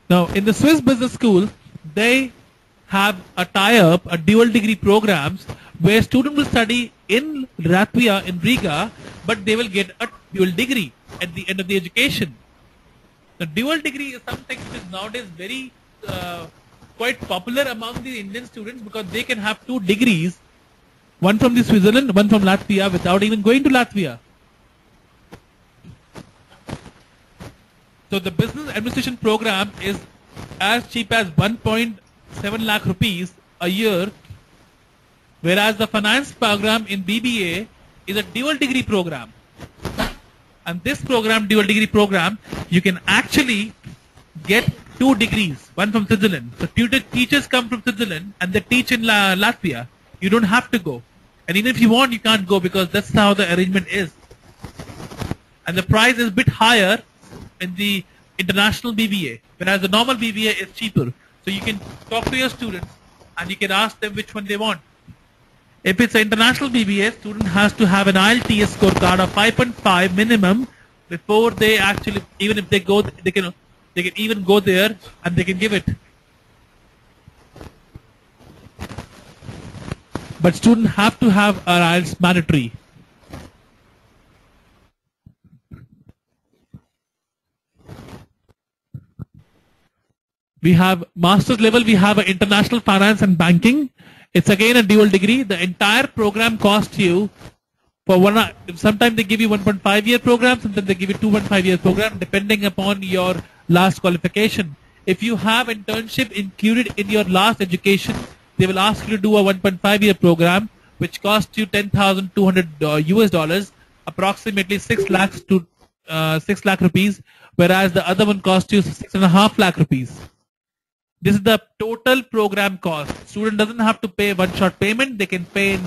Now, in the Swiss Business School, they have a tie-up, a dual degree programs where students will study in Latvia, in Riga, but they will get a dual degree at the end of the education. The dual degree is something which is nowadays very quite popular among the Indian students because they can have 2 degrees, one from the Switzerland, one from Latvia without even going to Latvia. So the business administration program is as cheap as 1.7 lakh rupees a year, whereas the finance program in BBA is a dual degree program. And this program, dual degree program, you can actually get 2 degrees, one from Switzerland. So teachers come from Switzerland and they teach in Latvia. You don't have to go. And even if you want, you can't go because that's how the arrangement is. And the price is a bit higher in the international BBA, whereas the normal BBA is cheaper. So you can talk to your students and you can ask them which one they want. If it's an international BBA, student has to have an IELTS scorecard of 5.5 minimum before they actually, even if they go, they can even go there and they can give it. But students have to have an IELTS mandatory. We have master's level, we have international finance and banking. It's again a dual degree. The entire program costs you for one, sometimes they give you 1.5 year program, sometimes they give you 2.5 year program depending upon your last qualification. If you have internship included in your last education, they will ask you to do a 1.5 year program which costs you $10,200 US dollars, approximately 6 lakhs to 6 lakh rupees, whereas the other one costs you 6.5 lakh rupees. This is the total program cost. Student doesn't have to pay one-shot payment. They can pay in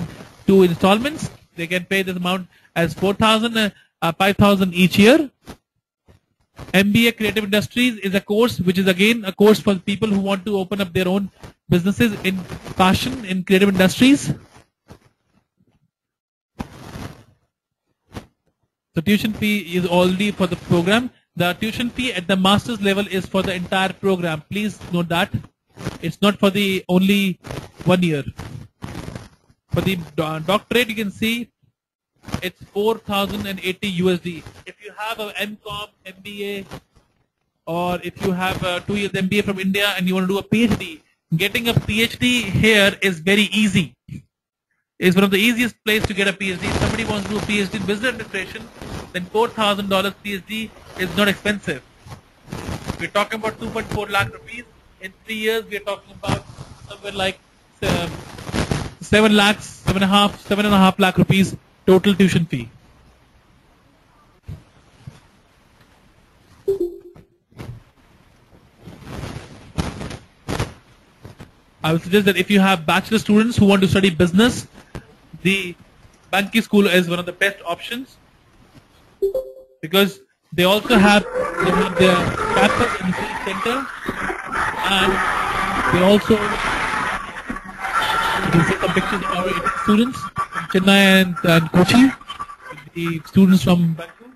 2 installments. They can pay this amount as 4,000, 5,000 each year. MBA Creative Industries is a course which is again a course for people who want to open up their own businesses in fashion, in creative industries. The tuition fee is already for the program. The tuition fee at the master's level is for the entire program. Please note that. It's not for the only 1 year. For the doctorate, you can see it's 4,080 USD. If you have a MCOM, MBA, or if you have a 2 years MBA from India and you want to do a PhD, getting a PhD here is very easy. It's one of the easiest place to get a PhD. If somebody wants to do a PhD in business administration, then $4,000 PhD is not expensive. We're talking about 2.4 lakh rupees. In 3 years, we're talking about somewhere like 7 lakhs, 7.5 lakh rupees total tuition fee. I would suggest that if you have bachelor students who want to study business, the banking school is one of the best options because they also have their campus in the city center, and they also, you can see some pictures of our Indian students from Chennai and Kochi, the students from Bangalore.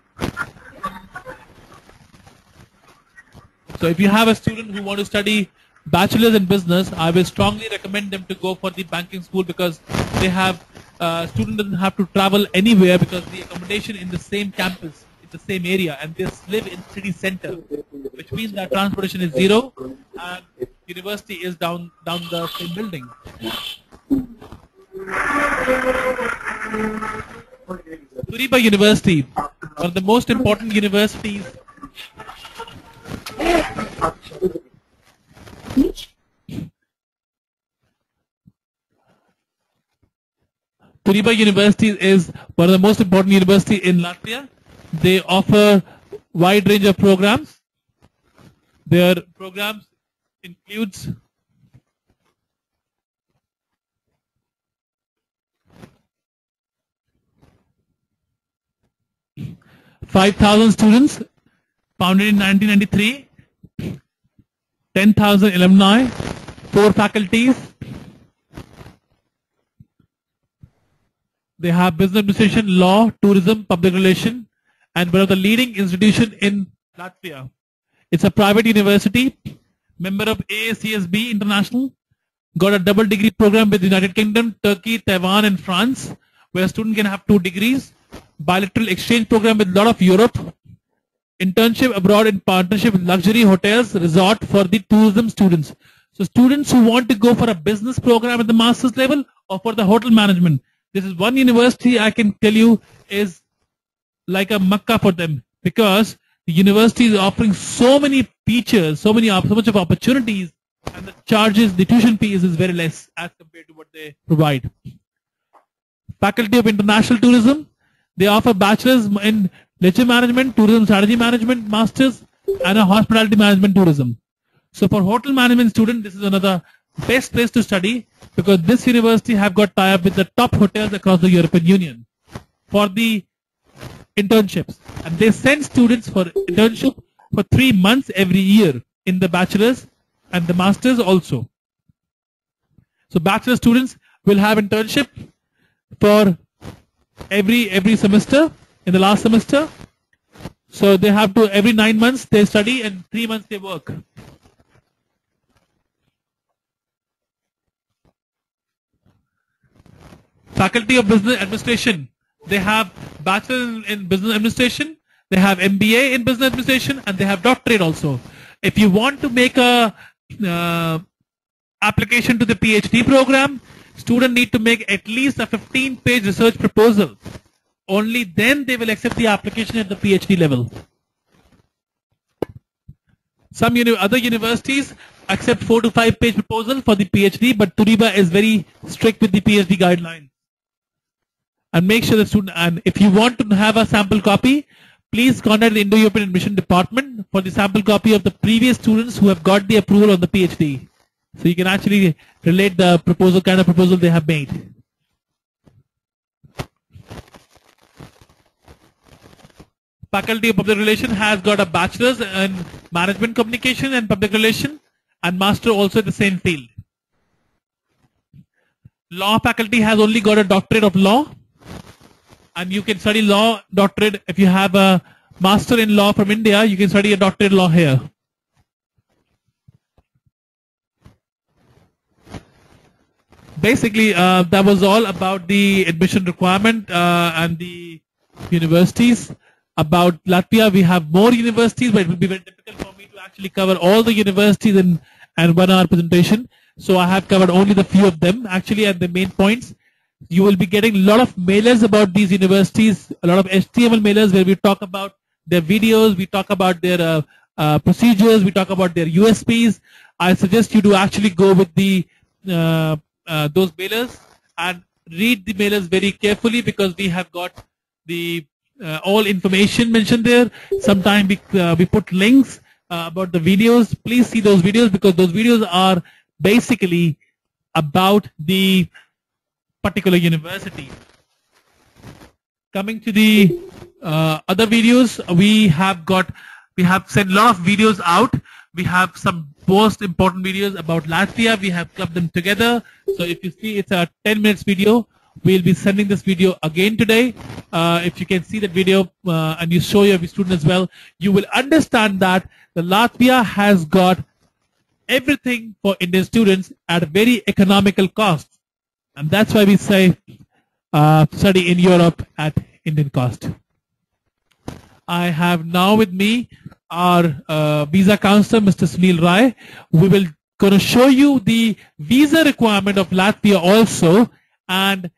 So if you have a student who want to study bachelor's in business, I will strongly recommend them to go for the banking school because they have, student doesn't have to travel anywhere because the accommodation in the same campus, in the same area, and they live in city center, which means that transportation is zero and university is down the same building. Turiba University, one of the most important universities. Turiba University is one of the most important universities in Latvia. They offer wide range of programs. Their programs includes $5,000 students, founded in 1993, 10,000 alumni, 4 faculties. They have business administration, law, tourism, public relation, and one of the leading institutions in Latvia. It's a private university, member of AACSB International, got a double degree program with the United Kingdom, Turkey, Taiwan, and France, where a student can have 2 degrees, bilateral exchange program with a lot of Europe, internship abroad in partnership with luxury hotels, resort for the tourism students. So students who want to go for a business program at the master's level or for the hotel management, this is one university I can tell you is like a Makkah for them because the university is offering so many features, so much of opportunities, and the charges, the tuition fees is very less as compared to what they provide. Faculty of International Tourism, they offer bachelor's in leisure management, tourism strategy management masters, and a hospitality management tourism. So for hotel management student, this is another best place to study because this university have got tie-up with the top hotels across the European Union for the internships. And they send students for internship for 3 months every year in the bachelor's and the master's also. So bachelor students will have internship for every semester in the last semester. So they have to every 9 months they study and 3 months they work. Faculty of Business Administration, they have bachelor in business administration, they have MBA in business administration, and they have doctorate also. If you want to make a application to the PhD program, student need to make at least a 15-page research proposal. Only then they will accept the application at the PhD level. Some other universities accept 4 to 5 page proposal for the PhD, but Turiba is very strict with the PhD guidelines. And make sure the student, and if you want to have a sample copy, please contact the Indo-European Admission Department for the sample copy of the previous students who have got the approval on the PhD. So you can actually relate the proposal, kind of proposal they have made. Faculty of Public Relations has got a bachelor's in management communication and public relation and master also in the same field. Law faculty has only got a doctorate of law, and you can study law doctorate. If you have a master in law from India, you can study a doctorate law here. Basically, that was all about the admission requirement and the universities. About Latvia, we have more universities, but it will be very difficult for me to actually cover all the universities in 1 hour presentation. So I have covered only the few of them actually and the main points. You will be getting a lot of mailers about these universities, a lot of HTML mailers where we talk about their videos, we talk about their procedures, we talk about their USPs. I suggest you to actually go with the those mailers and read the mailers very carefully because we have got the all information mentioned there. Sometimes we put links about the videos. Please see those videos because those videos are basically about the particular university. Coming to the other videos, we have sent a lot of videos out. We have some most important videos about Latvia. We have clubbed them together. So if you see, it's a 10 minutes video. We'll be sending this video again today. If you can see that video and you show your student as well, you will understand that the Latvia has got everything for Indian students at a very economical cost. And that's why we say study in Europe at Indian cost. I have now with me our visa counselor, Mr. Sunil Rai. We will going to show you the visa requirement of Latvia also. And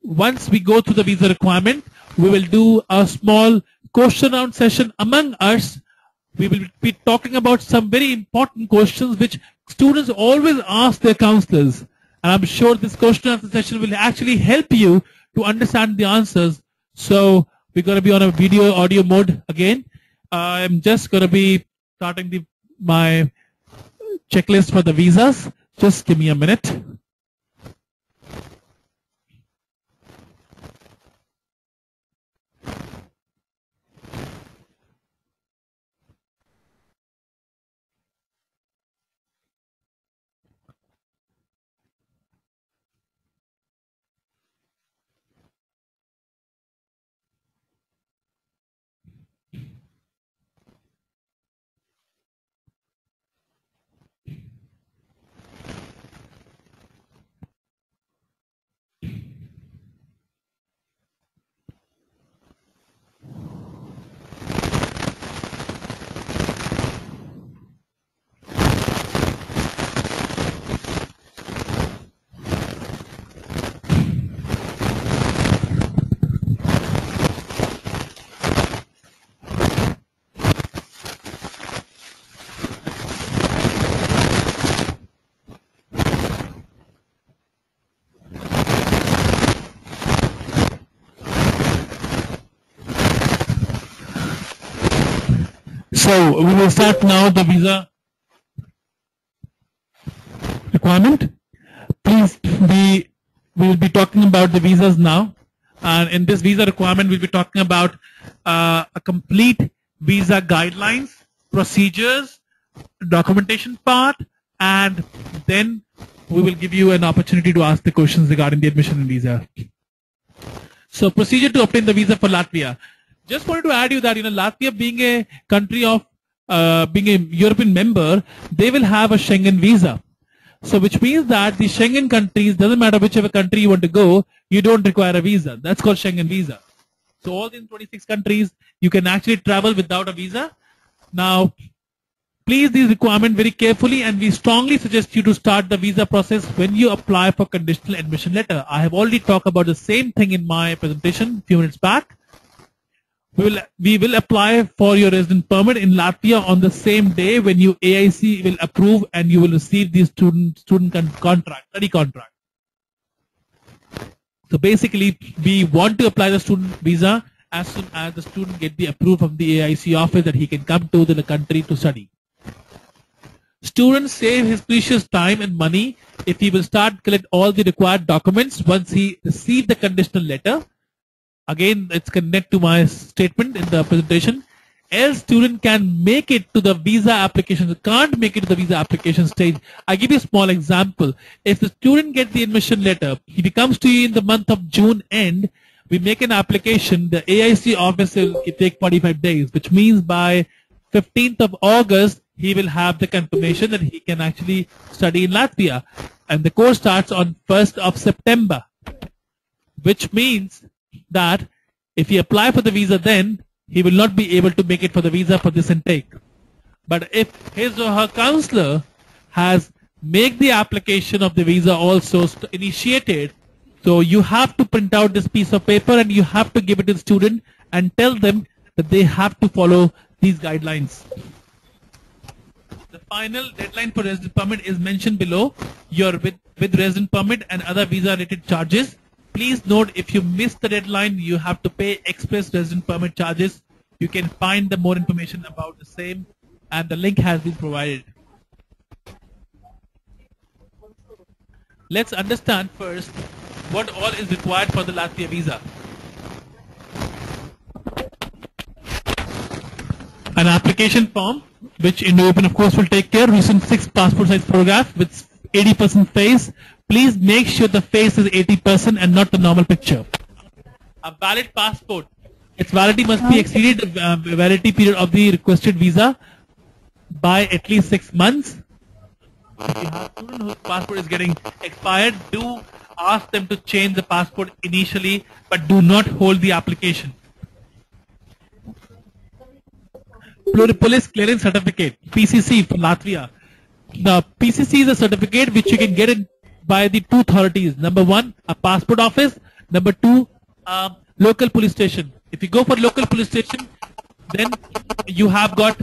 once we go through the visa requirement, we will do a small question round session among us. We will be talking about some very important questions which students always ask their counselors. And I'm sure this question answer session will actually help you to understand the answers. So we're going to be on a video audio mode again. I'm just going to be starting my checklist for the visas. Just give me a minute. So we will start now the visa requirement. Please we will be talking about the visas now, and in this visa requirement we'll be talking about a complete visa guidelines, procedures, documentation part, and then we will give you an opportunity to ask the questions regarding the admission and visa. So procedure to obtain the visa for Latvia. Just wanted to add you that Latvia being a country of being a European member, they will have a Schengen visa. So which means that the Schengen countries, doesn't matter whichever country you want to go, you don't require a visa. That's called Schengen visa. So all these 26 countries, you can actually travel without a visa. Now, please these requirements very carefully, and we strongly suggest you to start the visa process when you apply for conditional admission letter. I have already talked about the same thing in my presentation a few minutes back. We will apply for your resident permit in Latvia on the same day when you AIC will approve, and you will receive the study contract. So basically, we want to apply the student visa as soon as the student get the approval from the AIC office that he can come to the country to study. Students save his precious time and money if he will start collect all the required documents once he receive the conditional letter. Again, it's connected to my statement in the presentation. Else student can make it to the visa application, can't make it to the visa application stage. I give you a small example. If the student gets the admission letter, if he comes to you in the month of June end, we make an application, the AIC office will take 45 days, which means by 15th of August, he will have the confirmation that he can actually study in Latvia. And the course starts on 1st of September, which means that if he apply for the visa then, he will not be able to make it for the visa for this intake. But if his or her counselor has made the application of the visa also initiated, so you have to print out this piece of paper and you have to give it to the student and tell them that they have to follow these guidelines. The final deadline for resident permit is mentioned below. Your with resident permit and other visa related charges. Please note, if you miss the deadline, you have to pay express resident permit charges. You can find the more information about the same, and the link has been provided. Let's understand first what all is required for the Latvia visa. An application form, which Indo-Open of course will take care. Recent 6 passport size photograph with 80% face. Please make sure the face is 80% and not the normal picture. A valid passport. Its validity must be exceeded the validity period of the requested visa by at least 6 months. If you have a student whose passport is getting expired, do ask them to change the passport initially, but do not hold the application. Police Clearance Certificate, PCC for Latvia. The PCC is a certificate which you can get it by the 2 authorities. Number 1, a passport office. Number 2, local police station. If you go for local police station, then you have got,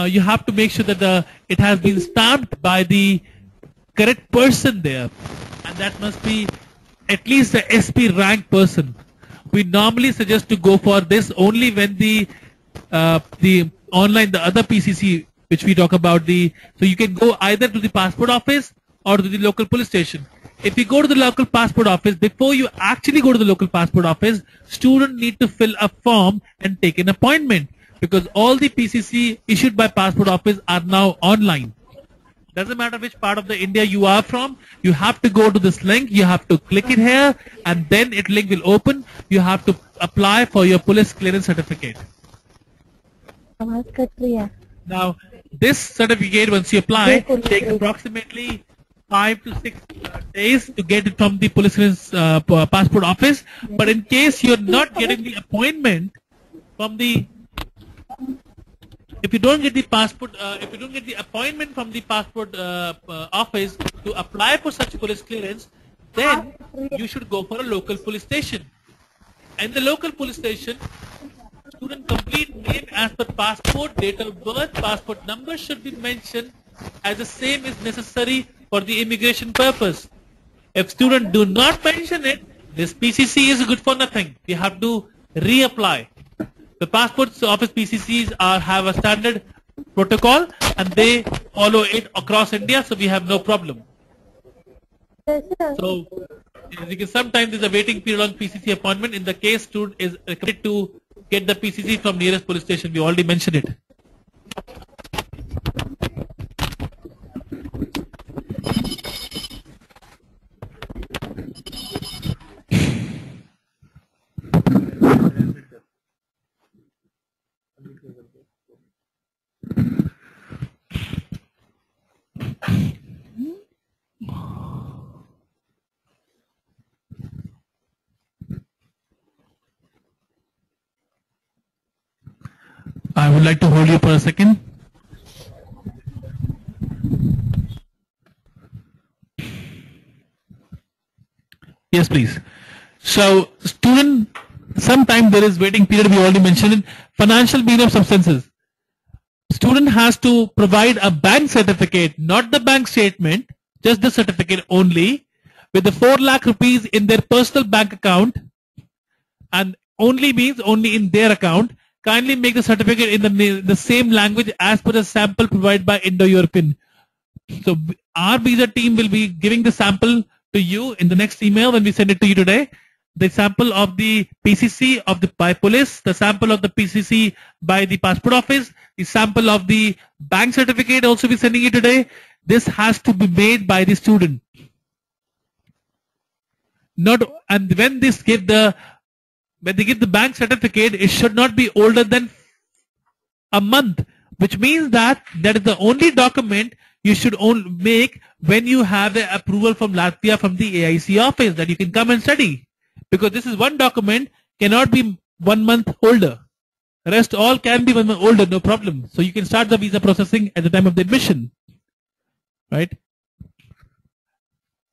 you have to make sure that it has been stamped by the correct person there, and that must be at least the SP rank person. We normally suggest to go for this only when the online, the other PCC which we talk about, so you can go either to the passport office or to the local police station. If you go to the local passport office, before you actually go to the local passport office, student need to fill a form and take an appointment, because all the PCC issued by passport office are now online. Doesn't matter which part of the India you are from, you have to go to this link, you have to click it here, and then it link will open. You have to apply for your police clearance certificate. Now, this certificate, once you apply, takes approximately 5 to 6 days to get it from the police clearance passport office. But in case you're not getting the appointment from the, if you don't get the passport, if you don't get the appointment from the passport office to apply for such police clearance, then you should go for a local police station. In the local police station, student complete name as per passport, date of birth, passport number should be mentioned as the same is necessary for the immigration purpose. If student do not mention it, this PCC is good for nothing. You have to reapply. The passport office PCCs have a standard protocol and they follow it across India, so we have no problem. So sometimes there's a waiting period on PCC appointment. In the case, student is recommended to get the PCC from nearest police station. We already mentioned it. I would like to hold you for a second. Yes, please. So, student, sometimes there is waiting period, we already mentioned it. Financial mean of substances. Student has to provide a bank certificate, not the bank statement, just the certificate only, with the 4 lakh rupees in their personal bank account, and only means only in their account. Kindly make the certificate in the same language as per the sample provided by Indo-European. So our visa team will be giving the sample to you in the next email when we send it to you today. The sample of the PCC of the by police, the sample of the PCC by the passport office, the sample of the bank certificate also be sending you today. This has to be made by the student. And when they give the bank certificate, it should not be older than a month, which means that is the only document you should make when you have the approval from Latvia from the AIC office that you can come and study. Because this is one document, cannot be 1 month older. Rest all can be 1 month older, no problem. So you can start the visa processing at the time of the admission. Right?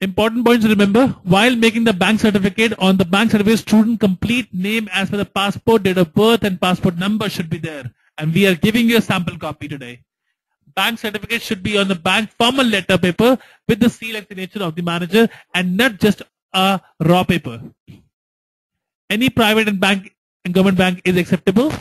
Important points to remember, while making the bank certificate, on the bank certificate, student complete name as per the passport, date of birth and passport number should be there. And we are giving you a sample copy today. Bank certificate should be on the bank formal letter paper with the seal and signature of the manager and not just a raw paper. Any private and government bank is acceptable.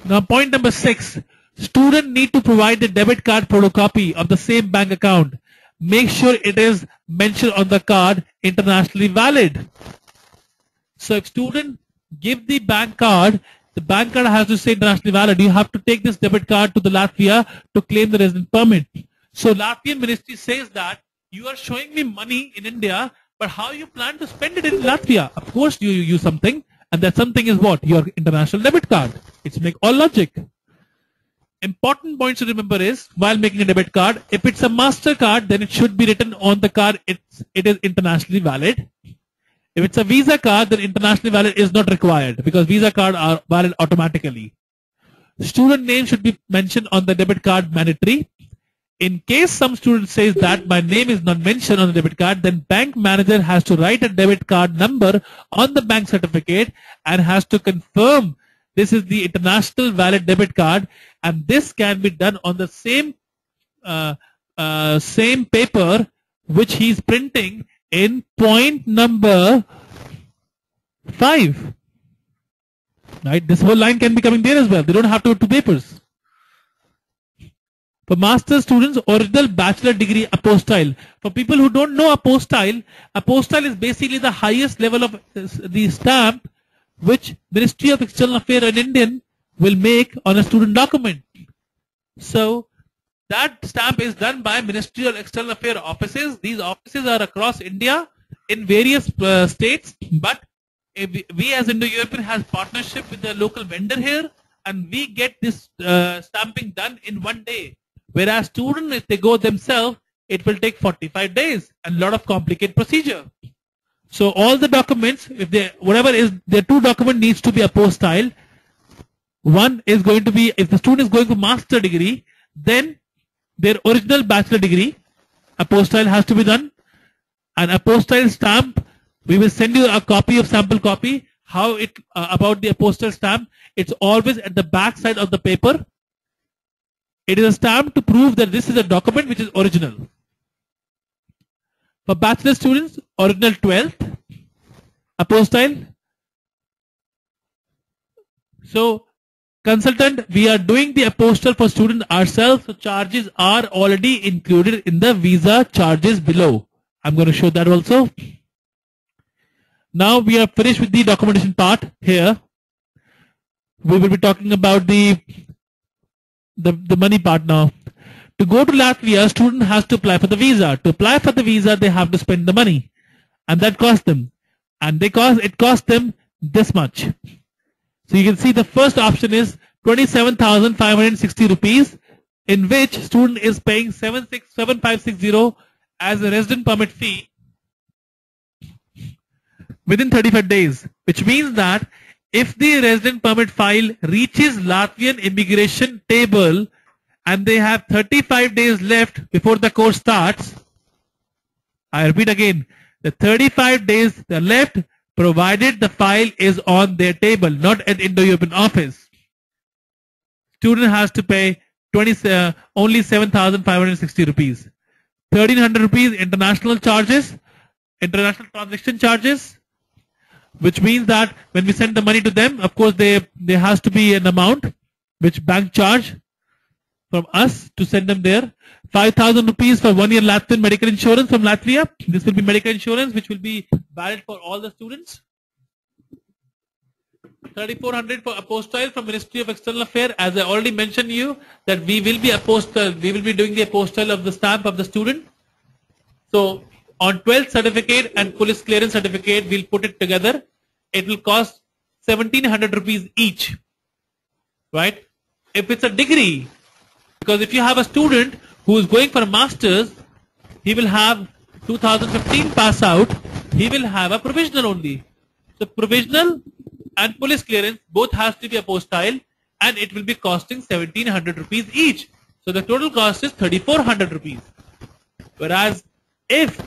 Now point number 6. Student need to provide the debit card photocopy of the same bank account. Make sure it is mentioned on the card internationally valid. So if student give the bank card has to say internationally valid. You have to take this debit card to the Latvia to claim the resident permit. So Latvian ministry says that you are showing me money in India, but how you plan to spend it in Latvia? Of course you use something, and that something is what? Your international debit card. It's make all logic. Important points to remember is, while making a debit card, if it's a MasterCard, then it should be written on the card it is internationally valid. If it's a Visa card, then internationally valid is not required because Visa card are valid automatically. Student name should be mentioned on the debit card mandatory. In case some student says that my name is not mentioned on the debit card, then bank manager has to write a debit card number on the bank certificate and has to confirm this is the international valid debit card, and this can be done on the same paper which he is printing in point number 5. Right? This whole line can be coming there as well. They don't have to have 2 papers. For master's students, original bachelor degree apostille. For people who don't know apostille is basically the highest level of the stamp which Ministry of External Affairs in Indian will make on a student document. So that stamp is done by Ministry of External Affairs offices. These offices are across India in various states, but we as Indo-European has partnership with the local vendor here, and we get this stamping done in 1 day. Whereas students, if they go themselves, it will take 45 days and a lot of complicated procedure. So all the documents, whatever is their 2 document needs to be apostille. One is going to be, if the student is going for master degree, then their original bachelor degree apostille has to be done. An apostille stamp, we will send you a copy of sample copy. How it about the apostille stamp? It's always at the back side of the paper. It is a stamp to prove that this is a document which is original. For bachelor students, original 12th apostille, So, consultant, we are doing the apostille for student ourselves, so charges are already included in the visa charges below. I'm going to show that also. Now we are finished with the documentation part here. We will be talking about the money part now. To go to Latvia, a student has to apply for the visa. To apply for the visa, they have to spend the money, and that costs them. And it costs them this much. So you can see the first option is 27,560 rupees, in which student is paying 7560 as a resident permit fee within 35 days, which means that if the resident permit file reaches Latvian immigration table and they have 35 days left before the course starts, I repeat again, the 35 days are left provided the file is on their table, not at Indo-European office. Student has to pay only 7,560 rupees. 1,300 rupees international charges, international transaction charges, which means that when we send the money to them, of course, there has to be an amount which bank charge from us to send them there. 5,000 rupees for 1 year Latvian medical insurance from Latvia. This will be medical insurance which will be valid for all the students. 3,400 for apostille from Ministry of External Affairs. As I already mentioned you that we will be doing the apostille of the stamp of the student. So on 12th certificate and police clearance certificate, we'll put it together. It will cost 1,700 rupees each, right? If it's a degree, because if you have a student who is going for a master's, he will have 2015 pass out, he will have a provisional only. So provisional and police clearance both has to be apostille, and it will be costing 1,700 rupees each. So the total cost is 3,400 rupees. Whereas if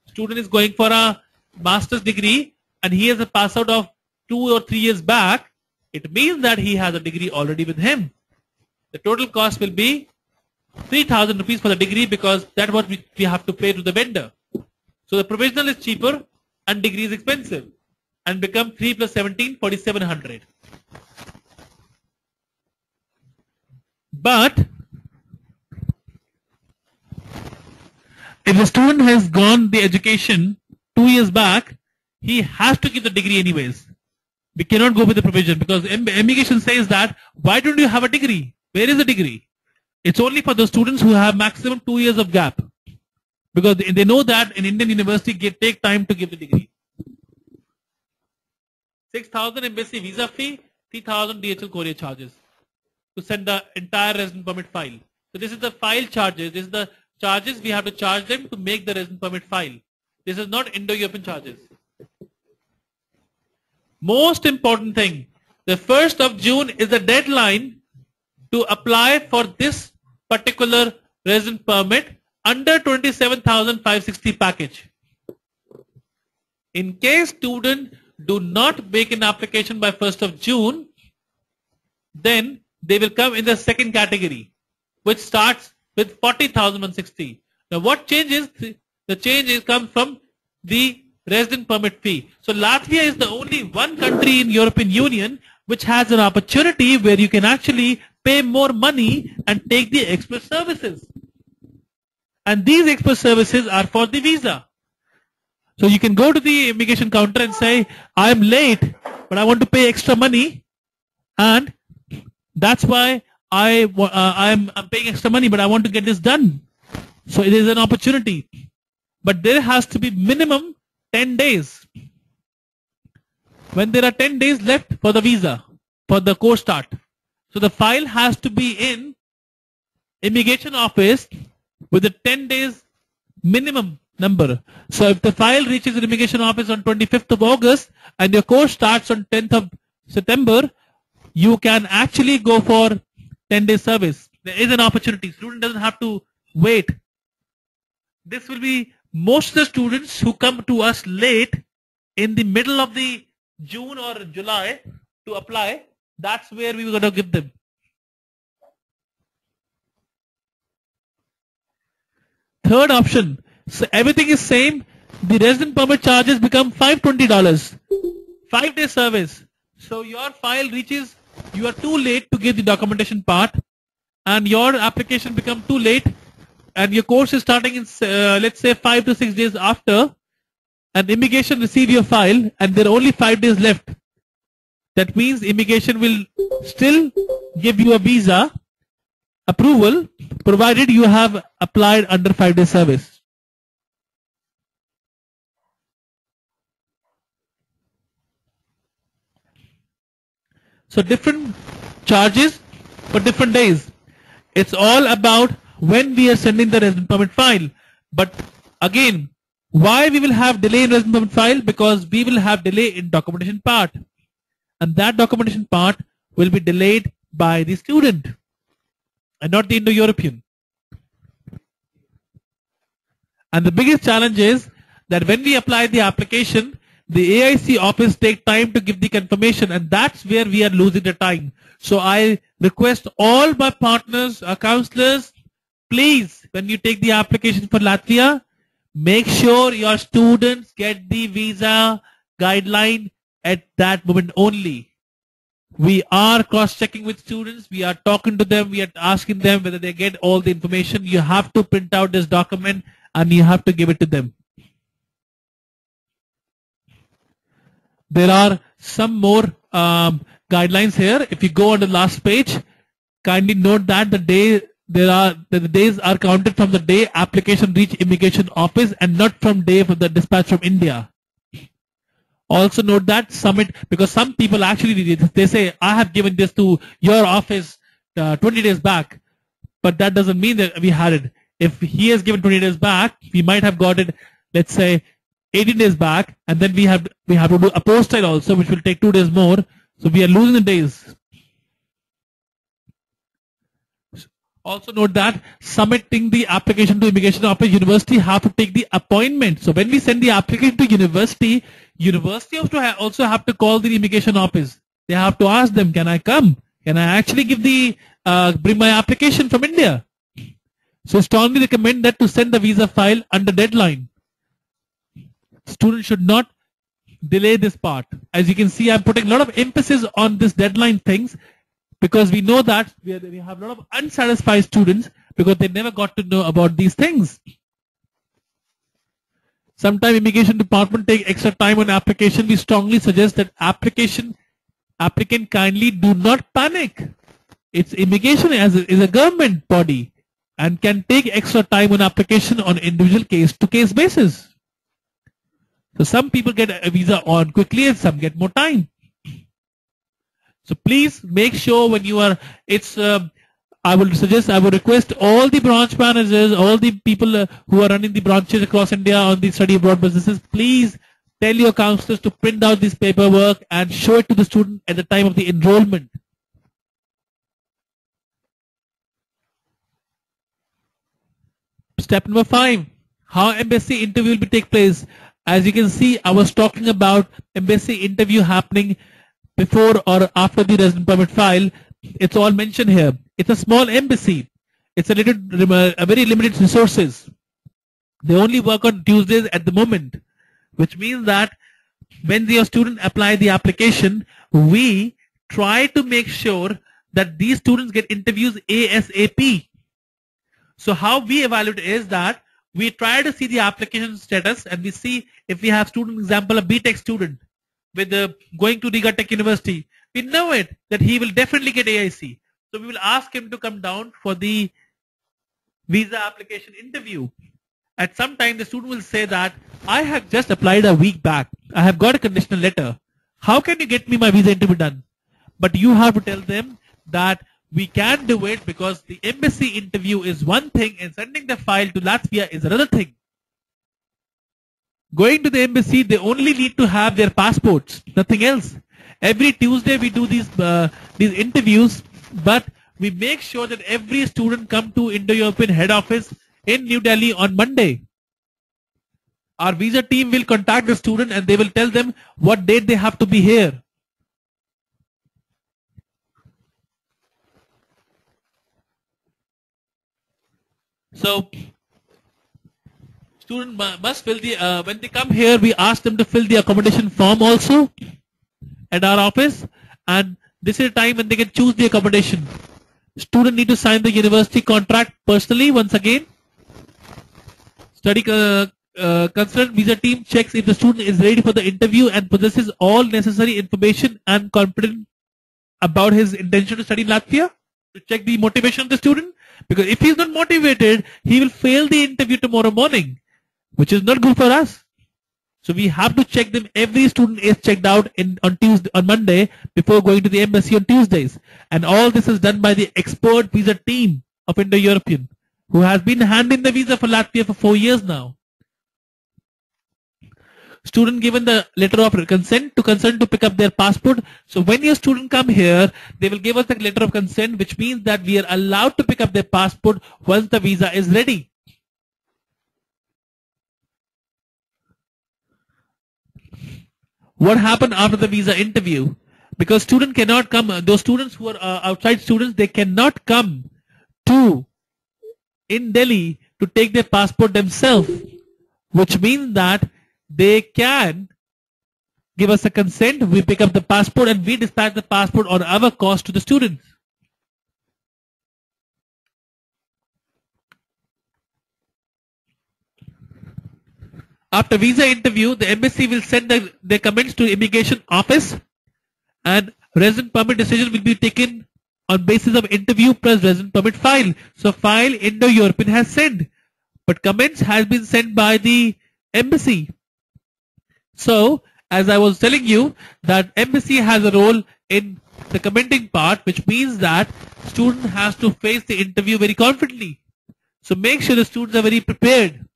student is going for a master's degree and he has a pass out of 2 or 3 years back, it means that he has a degree already with him. The total cost will be 3,000 rupees for the degree, because that's what we have to pay to the vendor. So the provisional is cheaper and degree is expensive, and become 3 plus 17, 4,700. But if the student has gone the education 2 years back, he has to give the degree anyways. We cannot go with the provision, because immigration says that, why don't you have a degree? Where is the degree? It's only for the students who have maximum 2 years of gap, because they know that in Indian university take time to give the degree. 6,000 embassy visa fee, 3,000 DHL courier charges to send the entire resident permit file. So this is the file charges. This is the charges we have to charge them to make the resident permit file. This is not Indo-European charges. Most important thing, the 1st of June is the deadline to apply for this particular resident permit under 27,560 package. In case student do not make an application by 1st of June, then they will come in the second category, which starts with 40,160. Now what changes? The change comes from the resident permit fee. So Latvia is the only one country in European Union which has an opportunity where you can actually pay more money and take the express services. And these express services are for the visa. So you can go to the immigration counter and say, I'm late, but I want to pay extra money, and that's why I'm paying extra money, but I want to get this done. So it is an opportunity. But there has to be minimum 10 days. When there are 10 days left for the visa, for the course start. So the file has to be in immigration office with a 10 days minimum number. So if the file reaches the immigration office on 25th of August and your course starts on 10th of September, you can actually go for 10-day service. There is an opportunity. Student doesn't have to wait. This will be most of the students who come to us late in the middle of the June or July to apply. That's where we were going to give them. Third option. So everything is same. The resident permit charges become $520. 5-day service. So your file reaches you are too late to give the documentation part, and your application become too late, and your course is starting in let's say 5 to 6 days after, and immigration receive your file, and there are only 5 days left. That means immigration will still give you a visa approval, provided you have applied under 5-day service. So different charges for different days. It's all about when we are sending the resident permit file. But again, why we will have delay in resident permit file? Because we will have delay in documentation part. And that documentation part will be delayed by the student and not the Indo-European. And the biggest challenge is that when we apply the application, the AIC office take time to give the confirmation, and that's where we are losing the time. So I request all my partners, counselors, please, when you take the application for Latvia, make sure your students get the visa guideline at that moment only. We are cross-checking with students. We are talking to them. We are asking them whether they get all the information. You have to print out this document and you have to give it to them. There are some more guidelines here. If you go on the last page, kindly note that the days are counted from the day application reach immigration office and not from day of the dispatch from India. Also note that submit, because some people actually they say I have given this to your office 20 days back, but that doesn't mean that we had it. If he has given 20 days back, we might have got it, let's say 18 days back, and then we have to do apostille also, which will take 2 days more. So we are losing the days. Also note that submitting the application to immigration office, university have to take the appointment. So when we send the application to university also have to call the immigration office. They have to ask them, can I come? Can I actually give bring my application from India? So strongly recommend that to send the visa file under deadline. Students should not delay this part. As you can see, I'm putting a lot of emphasis on this deadline things, because we know that we have a lot of unsatisfied students because they never got to know about these things. Sometimes immigration department take extra time on application. We strongly suggest that applicant kindly do not panic. It's immigration is a government body and can take extra time on application on individual case-to-case basis. So some people get a visa on quickly and some get more time. So please make sure when you are, I would request all the branch managers, all the people who are running the branches across India on the study abroad businesses, please tell your counselors to print out this paperwork and show it to the student at the time of the enrollment. Step number 5, how embassy interview will take place. As you can see, I was talking about embassy interview happening before or after the resident permit file. It's all mentioned here. It's a small embassy. It's a very limited resources. They only work on Tuesdays at the moment, which means that when your student apply the application, we try to make sure that these students get interviews ASAP. So how we evaluate is that we try to see the application status and we see if we have student, example, a BTech student with going to Riga Tech University. We know it that he will definitely get AIC. So we will ask him to come down for the visa application interview. At some time the student will say that I have just applied a week back. I have got a conditional letter. How can you get me my visa interview done? But you have to tell them that we can do it because the embassy interview is one thing and sending the file to Latvia is another thing. Going to the embassy, they only need to have their passports, nothing else. Every Tuesday we do these interviews, but we make sure that every student come to Indo-European head office in New Delhi on Monday. Our visa team will contact the student and they will tell them what date they have to be here. So student must fill the, when they come here, we ask them to fill the accommodation form also at our office, and This is a time when they can choose the accommodation. Student need to sign the university contract personally once again. Study concerned visa team checks if the student is ready for the interview and possesses all necessary information and confident about his intention to study in Latvia. To check the motivation of the student, because if he is not motivated, he will fail the interview tomorrow morning, which is not good for us. So we have to check them. Every student is checked out on Monday before going to the embassy on Tuesdays, and all this is done by the expert visa team of Indo-European, who has been handling the visa for Latvia for 4 years now. Student given the letter of consent to pick up their passport. So when your student come here, they will give us the letter of consent, which means that we are allowed to pick up their passport once the visa is ready. What happened after the visa interview? Because student cannot come, those students who are outside students, they cannot come to in Delhi to take their passport themselves, which means that they can give us a consent, we pick up the passport and we dispatch the passport on our cost to the students. After visa interview, the embassy will send their comments to immigration office, and resident permit decision will be taken on basis of interview plus resident permit file. So file Indo-European has sent, but comments has been sent by the embassy. So, as I was telling you, that embassy has a role in the commenting part, which means that student has to face the interview very confidently. So make sure the students are very prepared.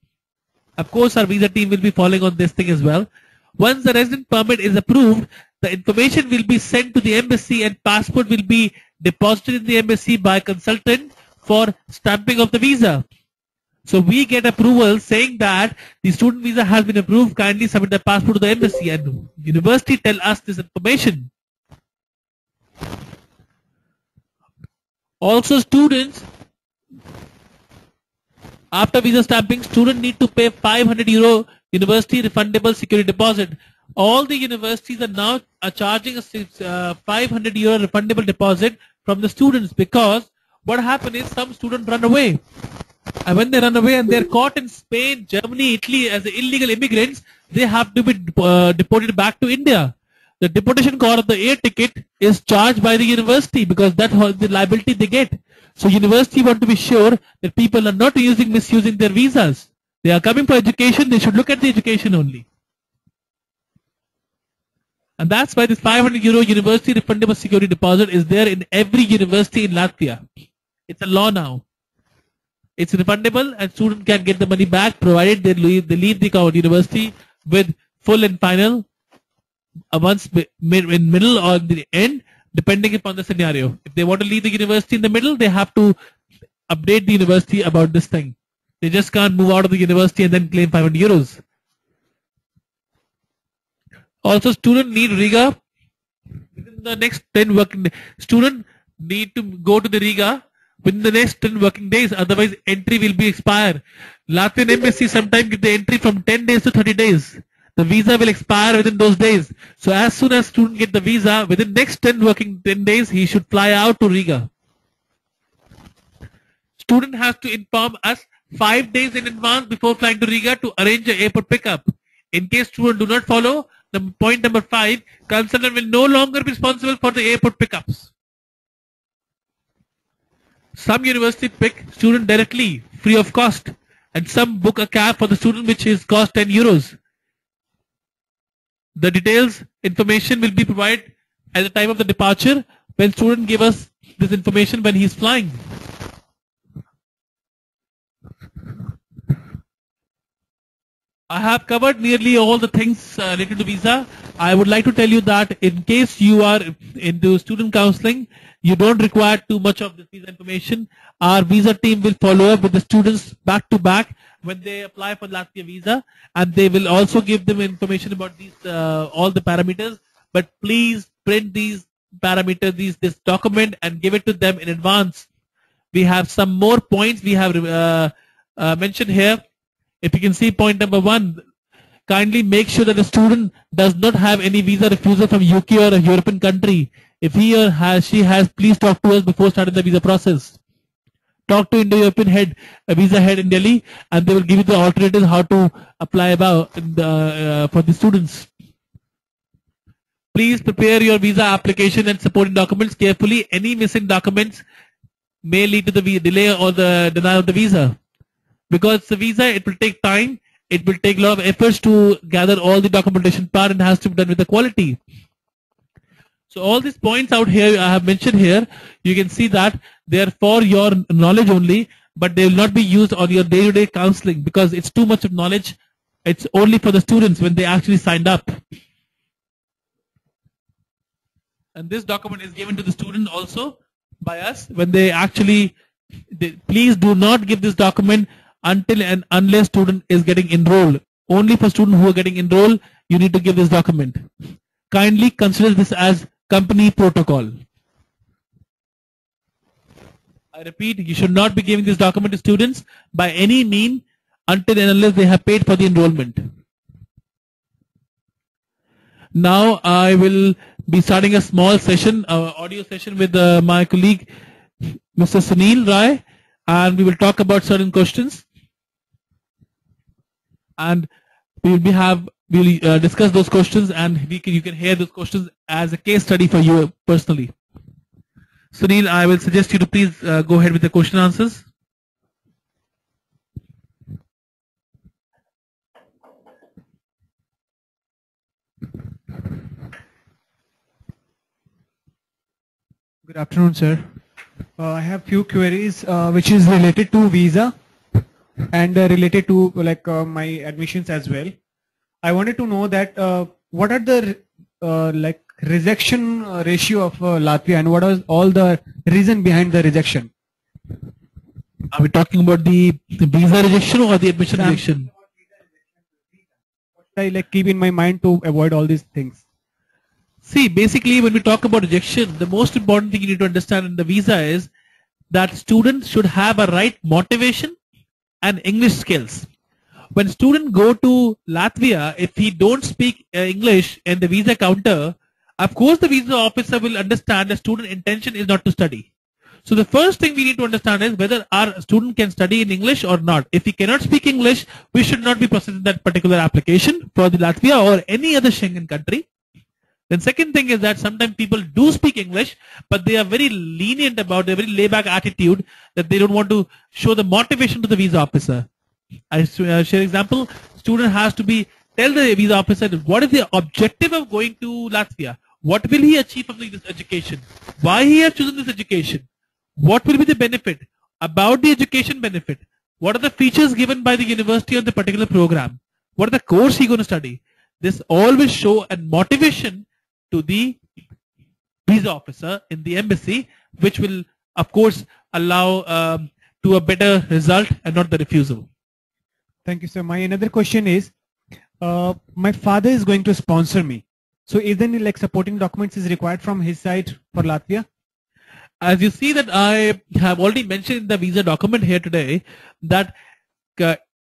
Of course, our visa team will be following on this thing as well. Once the resident permit is approved, the information will be sent to the embassy and passport will be deposited in the embassy by consultant for stamping of the visa. So we get approval saying that the student visa has been approved, kindly submit the passport to the embassy, and university tell us this information. Also students, after visa stamping, students need to pay €500 university refundable security deposit. All the universities are now charging a €500 refundable deposit from the students, because what happened is some students run away. And when they run away and they're caught in Spain, Germany, Italy as illegal immigrants, they have to be deported back to India. The deportation cost of the air ticket is charged by the university, because that's the liability they get. So university want to be sure that people are not misusing their visas. They are coming for education, they should look at the education only. And that's why this €500 university refundable security deposit is there in every university in Latvia. It's a law now. It's refundable and student can get the money back provided they leave the university with full and final once in middle or the end, depending upon the scenario. If they want to leave the university in the middle, they have to update the university about this thing. They just can't move out of the university and then claim €500. Also, student need Riga within the next 10 working days. Student need to go to the Riga within the next 10 working days, otherwise entry will be expired. Latvian embassy sometimes give the entry from 10 days to 30 days. The visa will expire within those days. So as soon as student get the visa, within next 10 days, he should fly out to Riga. Student has to inform us 5 days in advance before flying to Riga to arrange an airport pickup. In case student do not follow, point number 5, consultant will no longer be responsible for the airport pickups. Some university pick student directly, free of cost, and some book a cab for the student which is cost €10. The details, information will be provided at the time of the departure when student give us this information when he is flying. I have covered nearly all the things related to visa. I would like to tell you that in case you are into student counseling, you don't require too much of this visa information. Our visa team will follow up with the students back to back when they apply for Latvia visa, and they will also give them information about these all the parameters. But please print these parameters, this document, and give it to them in advance. We have some more points we have mentioned here. If you can see point number 1, kindly make sure that the student does not have any visa refusal from UK or a European country. If he or she has, please talk to us before starting the visa process. Talk to Indo-European head, a visa head in Delhi, and they will give you the alternatives how to apply for the students. Please prepare your visa application and supporting documents carefully. Any missing documents may lead to the delay or the denial of the visa. Because the visa, it will take time. It will take a lot of efforts to gather all the documentation part and has to be done with the quality. So all these points out here I have mentioned here, you can see that they are for your knowledge only, but they will not be used on your day-to-day counseling because it's too much of knowledge. It's only for the students when they actually signed up. And this document is given to the student also by us when they actually, please do not give this document until and unless student is getting enrolled. Only for students who are getting enrolled, you need to give this document. Kindly consider this as company protocol. I repeat, you should not be giving this document to students by any means until and unless they have paid for the enrollment. Now I will be starting a small session, audio session with my colleague, Mr. Sunil Rai, and we will talk about certain questions. And we will discuss those questions, and you can hear those questions as a case study for you personally. Sunil, I will suggest you to please go ahead with the question answers. Good afternoon, sir. I have few queries which is related to visa and related to my admissions as well. I wanted to know that what are the rejection ratio of Latvia, and what is all the reason behind the rejection? Are we talking about the visa rejection or the admission rejection? What should I keep in my mind to avoid all these things? See, basically when we talk about rejection, the most important thing you need to understand in the visa is that students should have a right motivation and English skills. When students go to Latvia, if he don't speak English in the visa counter, of course the visa officer will understand the student intention is not to study. So the first thing we need to understand is whether our student can study in English or not. If he cannot speak English, we should not be processing that particular application for the Latvia or any other Schengen country. Then second thing is that sometimes people do speak English, but they are very lenient about their very laid-back attitude that they don't want to show the motivation to the visa officer. I share example. Student has to tell the visa officer what is the objective of going to Latvia. What will he achieve from this education? Why he has chosen this education? What will be the benefit? About the education benefit. What are the features given by the university on the particular program? What are the course he going to study? This all will show a motivation to the visa officer in the embassy, which will of course allow to a better result and not the refusal. Thank you, sir. My another question is, my father is going to sponsor me. So is there any supporting documents is required from his side for Latvia? As you see that I have already mentioned in the visa document here today that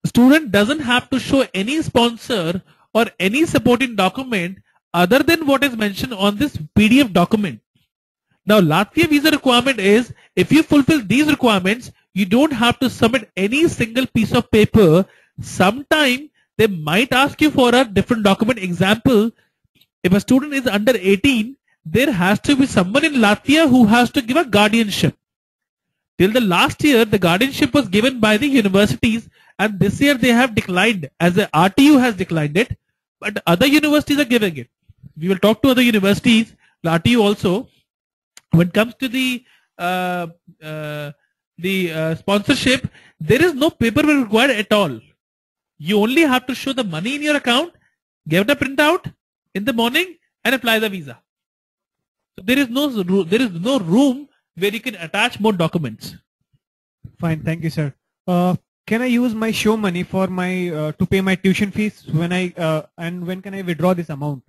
student doesn't have to show any sponsor or any supporting document other than what is mentioned on this PDF document. Now Latvia visa requirement is, if you fulfill these requirements, you don't have to submit any single piece of paper. Sometime they might ask you for a different document. Example, if a student is under 18, there has to be someone in Latvia who has to give a guardianship. Till the last year, the guardianship was given by the universities, and this year they have declined, as the RTU has declined it, but other universities are giving it. We will talk to other universities, RTU also. When it comes to the sponsorship, there is no paperwork required at all. You only have to show the money in your account, give it a printout in the morning, and apply the visa. So there is no room where you can attach more documents. Fine, thank you, sir. Can I use my show money for my to pay my tuition fees and when can I withdraw this amount?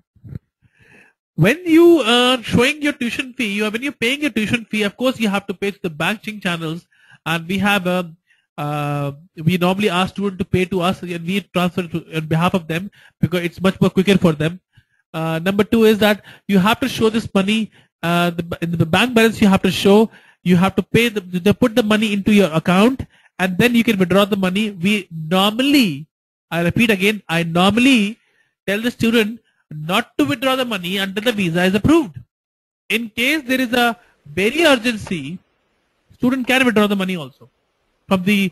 When you are showing your tuition fee, when you're paying your tuition fee, of course you have to pay to the banking channels, and we have we normally ask students to pay to us, and we transfer it on behalf of them because it's much more quicker for them. Number two is that you have to show this money the bank balance you have to show, you have to pay they put the money into your account, and then you can withdraw the money. We normally, I repeat again, I normally tell the student not to withdraw the money until the visa is approved. In case there is a very urgency, student can withdraw the money also from the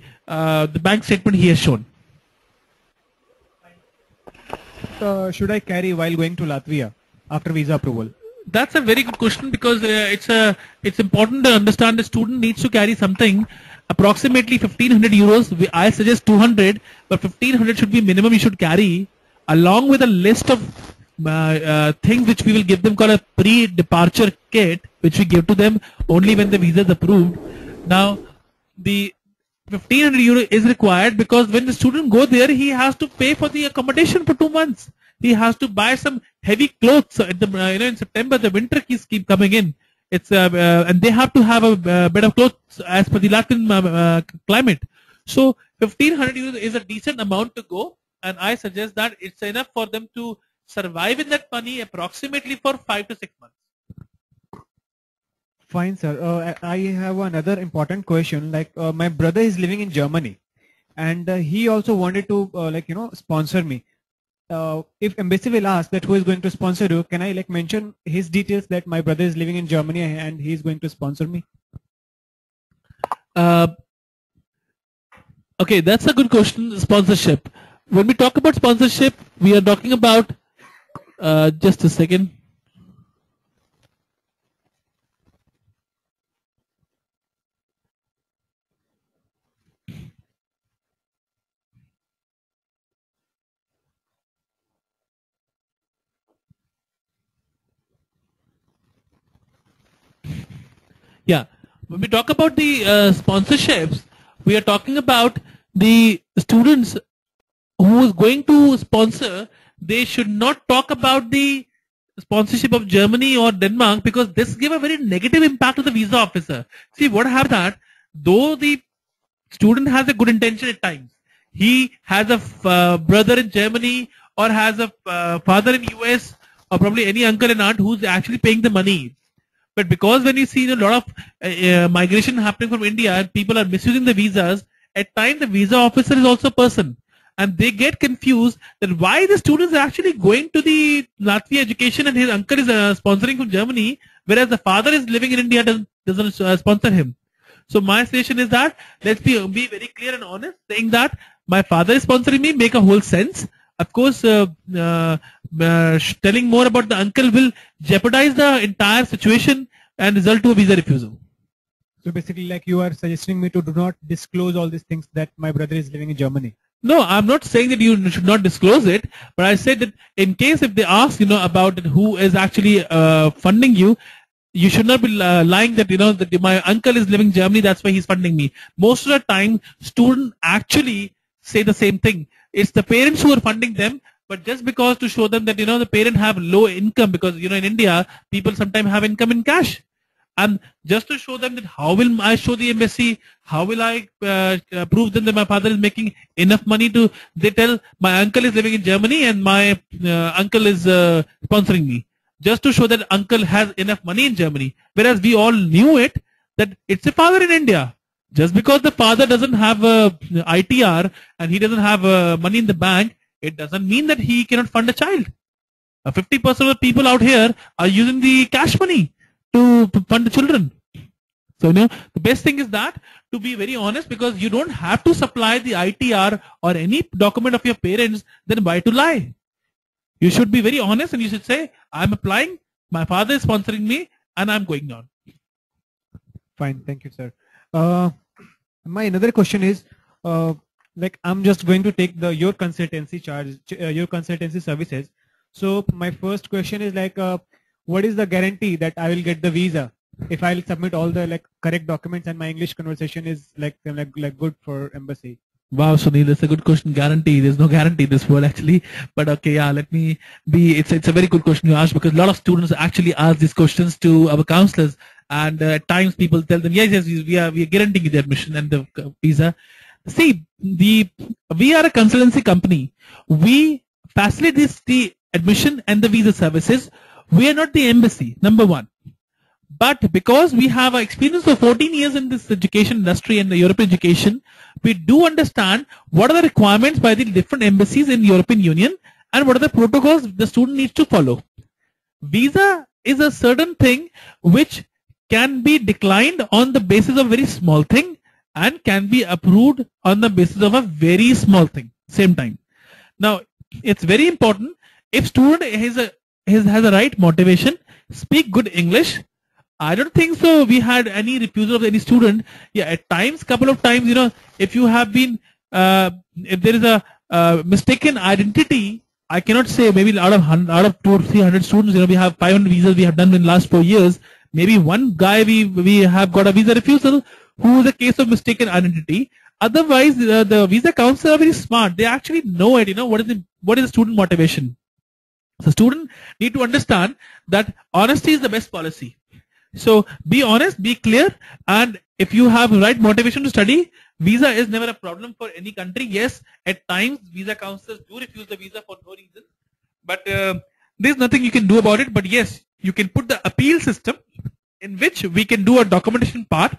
bank statement he has shown. Should I carry while going to Latvia after visa approval? That's a very good question, because it's important to understand the student needs to carry something, approximately 1500 euros. I suggest 200, but 1500 should be minimum you should carry, along with a list of things which we will give them, called a pre-departure kit, which we give to them only when the visa is approved. Now, the 1500 euro is required because when the student go there, he has to pay for the accommodation for 2 months. He has to buy some heavy clothes. So at the in September, the winter keep coming in. It's and they have to have a bit of clothes as per the Latvian climate. So 1500 euros is a decent amount to go, and I suggest that it's enough for them to survive in that money approximately for 5 to 6 months. Fine, sir. I have another important question. Like my brother is living in Germany, and he also wanted to sponsor me. If embassy will ask that who is going to sponsor you, can I mention his details that my brother is living in Germany and he is going to sponsor me? Okay, that's a good question. Sponsorship. When we talk about sponsorship, we are talking about just a second. Yeah, when we talk about the sponsorships, we are talking about the students who is going to sponsor. They should not talk about the sponsorship of Germany or Denmark, because this give a very negative impact to the visa officer. See, what happens that though the student has a good intention at times, he has a brother in Germany or has a father in US or probably any uncle and aunt who's actually paying the money. But because when you see a lot of migration happening from India and people are misusing the visas, at times the visa officer is also a person. And they get confused that why the student is actually going to the Latvia education and his uncle is sponsoring from Germany, whereas the father is living in India, doesn't sponsor him. So my suggestion is that let's be very clear and honest, saying that my father is sponsoring me make a whole sense. Of course, telling more about the uncle will jeopardize the entire situation and result to a visa refusal. So basically, like you are suggesting me to do not disclose all these things that my brother is living in Germany. No, I'm not saying that you should not disclose it, but I said that in case if they ask, about who is actually funding you, you should not be lying that, that my uncle is living in Germany, that's why he's funding me. Most of the time, students actually say the same thing. It's the parents who are funding them, but just because to show them that, the parents have low income, because, in India, people sometimes have income in cash. And just to show them that how will I show the embassy, how will I prove them that my father is making enough money to, they tell my uncle is living in Germany and my uncle is sponsoring me. Just to show that uncle has enough money in Germany. Whereas we all knew it, that it's a father in India. Just because the father doesn't have a ITR and he doesn't have money in the bank, it doesn't mean that he cannot fund a child. 50% of the people out here are using the cash money to fund the children. So, the best thing is that to be very honest, because you don't have to supply the ITR or any document of your parents, then why to lie? You should be very honest and you should say, I'm applying, my father is sponsoring me, and I'm going on. Fine, thank you, sir. My another question is, I'm just going to take your consultancy charge, your consultancy services. So my first question is what is the guarantee that I will get the visa if I'll submit all the correct documents and my English conversation is good for embassy? Wow, Sunil, that's a good question. Guarantee. There's no guarantee in this world actually. But okay, yeah, let me be, it's a very good question you asked, because a lot of students actually ask these questions to our counselors, and at times people tell them, yes, we are guaranteeing you the admission and the visa. See, we are a consultancy company. We facilitate the admission and the visa services. We are not the embassy, number one. But because we have an experience of 14 years in this education industry and the European education, we do understand what are the requirements by the different embassies in European Union and what are the protocols the student needs to follow. Visa is a certain thing which can be declined on the basis of very small thing and can be approved on the basis of a very small thing same time. Now, it's very important if student has a right motivation, speak good English. I don't think so we had any refusal of any student. Yeah, at times, couple of times, if you have been, if there is a mistaken identity, I cannot say maybe out of 200 or 300 students, we have 500 visas we have done in the last 4 years. Maybe one guy we have got a visa refusal who is a case of mistaken identity. Otherwise, the visa council are very smart. They actually know it. What is the student motivation. So student need to understand that honesty is the best policy. So be honest, be clear, and if you have the right motivation to study, visa is never a problem for any country. Yes, at times visa councils do refuse the visa for no reason, but there's nothing you can do about it. But yes, you can put the appeal system in which we can do a documentation part,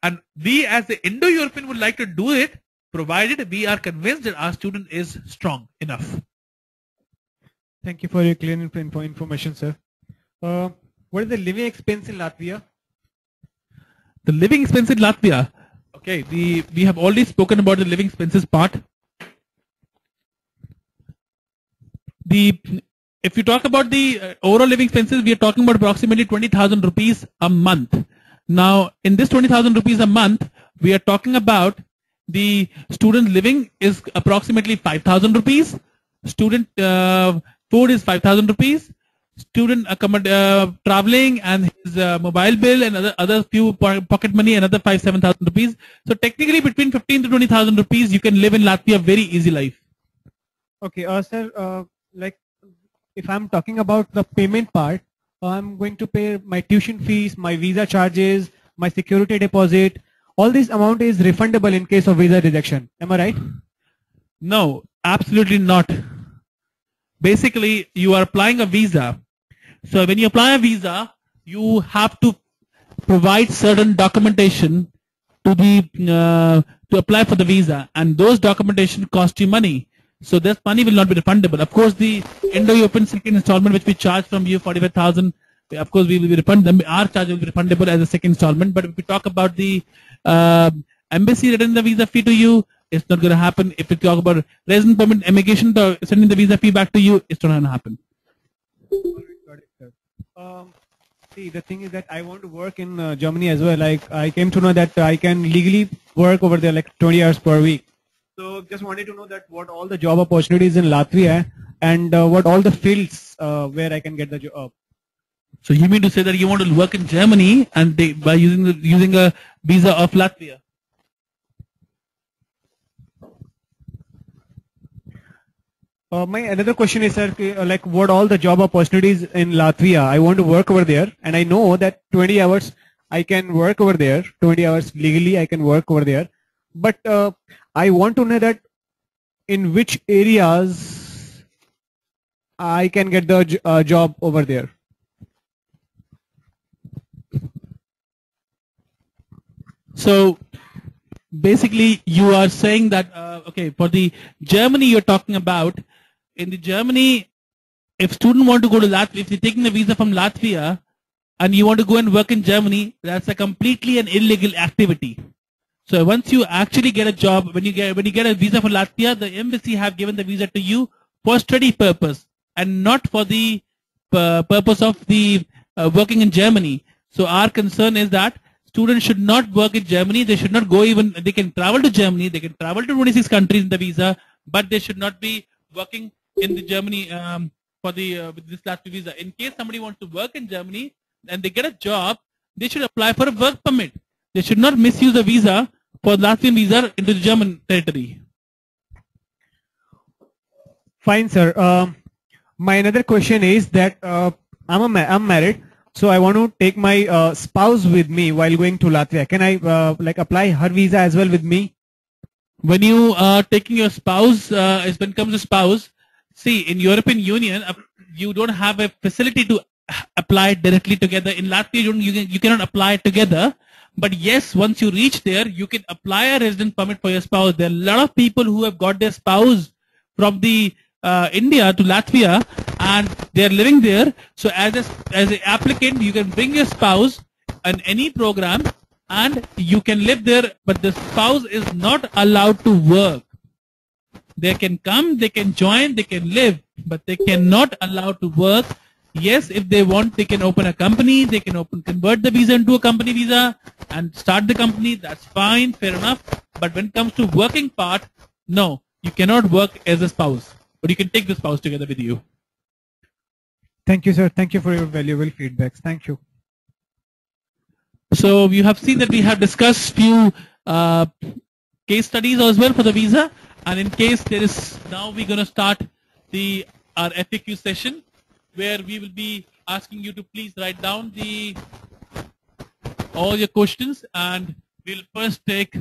and we as the Indo-European would like to do it, provided we are convinced that our student is strong enough. Thank you for your clear information, sir. What is the living expense in Latvia? The living expense in Latvia. Okay, we have already spoken about the living expenses part. If you talk about the overall living expenses, we are talking about approximately 20,000 rupees a month. Now, in this 20,000 rupees a month, we are talking about the student living is approximately 5,000 rupees. Student food is 5,000 rupees. Student traveling and his mobile bill and other few pocket money, another 7,000 rupees. So technically between 15 to 20,000 rupees, you can live in Latvia very easy life. Okay, sir, like if I'm talking about the payment part, I'm going to pay my tuition fees, my visa charges, my security deposit. All this amount is refundable in case of visa rejection. Am I right? No, absolutely not. Basically, you are applying a visa. So when you apply a visa, you have to provide certain documentation to apply for the visa, and those documentation cost you money. So this money will not be refundable. Of course, the Indo-European second installment, which we charge from you 45,000, of course we will be refundable. Our charge will be refundable as a second installment. But if we talk about the embassy returning the visa fee to you, it's not going to happen. If we talk about resident permit, immigration, sending the visa fee back to you, it's not going to happen. Got it, sir. See, the thing is that I want to work in Germany as well. Like I came to know that I can legally work over there like 20 hours per week. So just wanted to know that what all the job opportunities in Latvia and what all the fields where I can get the job. So you mean to say that you want to work in Germany and by using a visa of Latvia? My another question is, sir, like what all the job opportunities in Latvia? I want to work over there, and I know that 20 hours I can work over there. 20 hours legally I can work over there, but I want to know that in which areas I can get the job over there. So basically, you are saying that okay, for the Germany you're talking about. In the Germany, if student want to go to Latvia, if you're taking the visa from Latvia and you want to go and work in Germany, that's a completely an illegal activity. So once you actually get a job, when you get a visa for Latvia, the embassy have given the visa to you for study purpose and not for the purpose of the working in Germany. So our concern is that students should not work in Germany. They should not go even. They can travel to Germany. They can travel to 26 countries in the visa, but they should not be working in the Germany for the with this Latvia visa. In case somebody wants to work in Germany and they get a job, they should apply for a work permit. They should not misuse the visa for Latvian visa into the German territory. Fine, sir. My another question is that I'm married, so I want to take my spouse with me while going to Latvia. Can I like apply her visa as well with me? When you are taking your spouse, when it comes to spouse, see, in European Union, you don't have a facility to apply directly together. In Latvia, you cannot apply together. But yes, once you reach there, you can apply a residence permit for your spouse. There are a lot of people who have got their spouse from the India to Latvia, and they are living there. So as an applicant, you can bring your spouse on any program, and you can live there. But the spouse is not allowed to work. They can come, they can join, they can live, but they cannot allow to work. Yes, if they want, they can open a company, they can convert the visa into a company visa and start the company. That's fine, fair enough. But when it comes to working part, no, you cannot work as a spouse, but you can take the spouse together with you. Thank you, sir. Thank you for your valuable feedbacks. Thank you. So you have seen that we have discussed few case studies as well for the visa. And in case there is, now we're going to start our FAQ session, where we will be asking you to please write down all your questions, and we'll first take,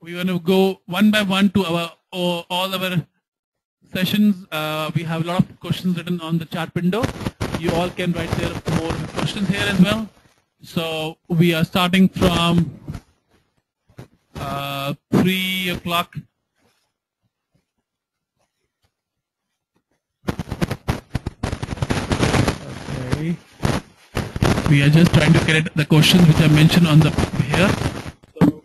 we want to go one by one to all our sessions. We have a lot of questions written on the chat window. You all can write there more questions here as well. So we are starting from 3 o'clock. Okay. We are just trying to get the questions which I mentioned on the here. So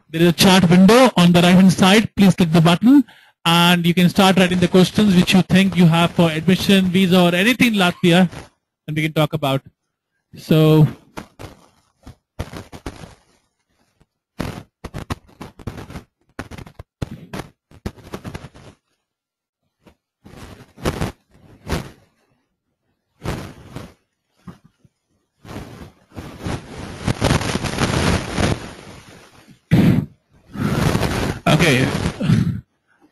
there is a chat window on the right hand side. Please click the button, and you can start writing the questions which you think you have for admission, visa, or anything in Latvia, and we can talk about. So okay,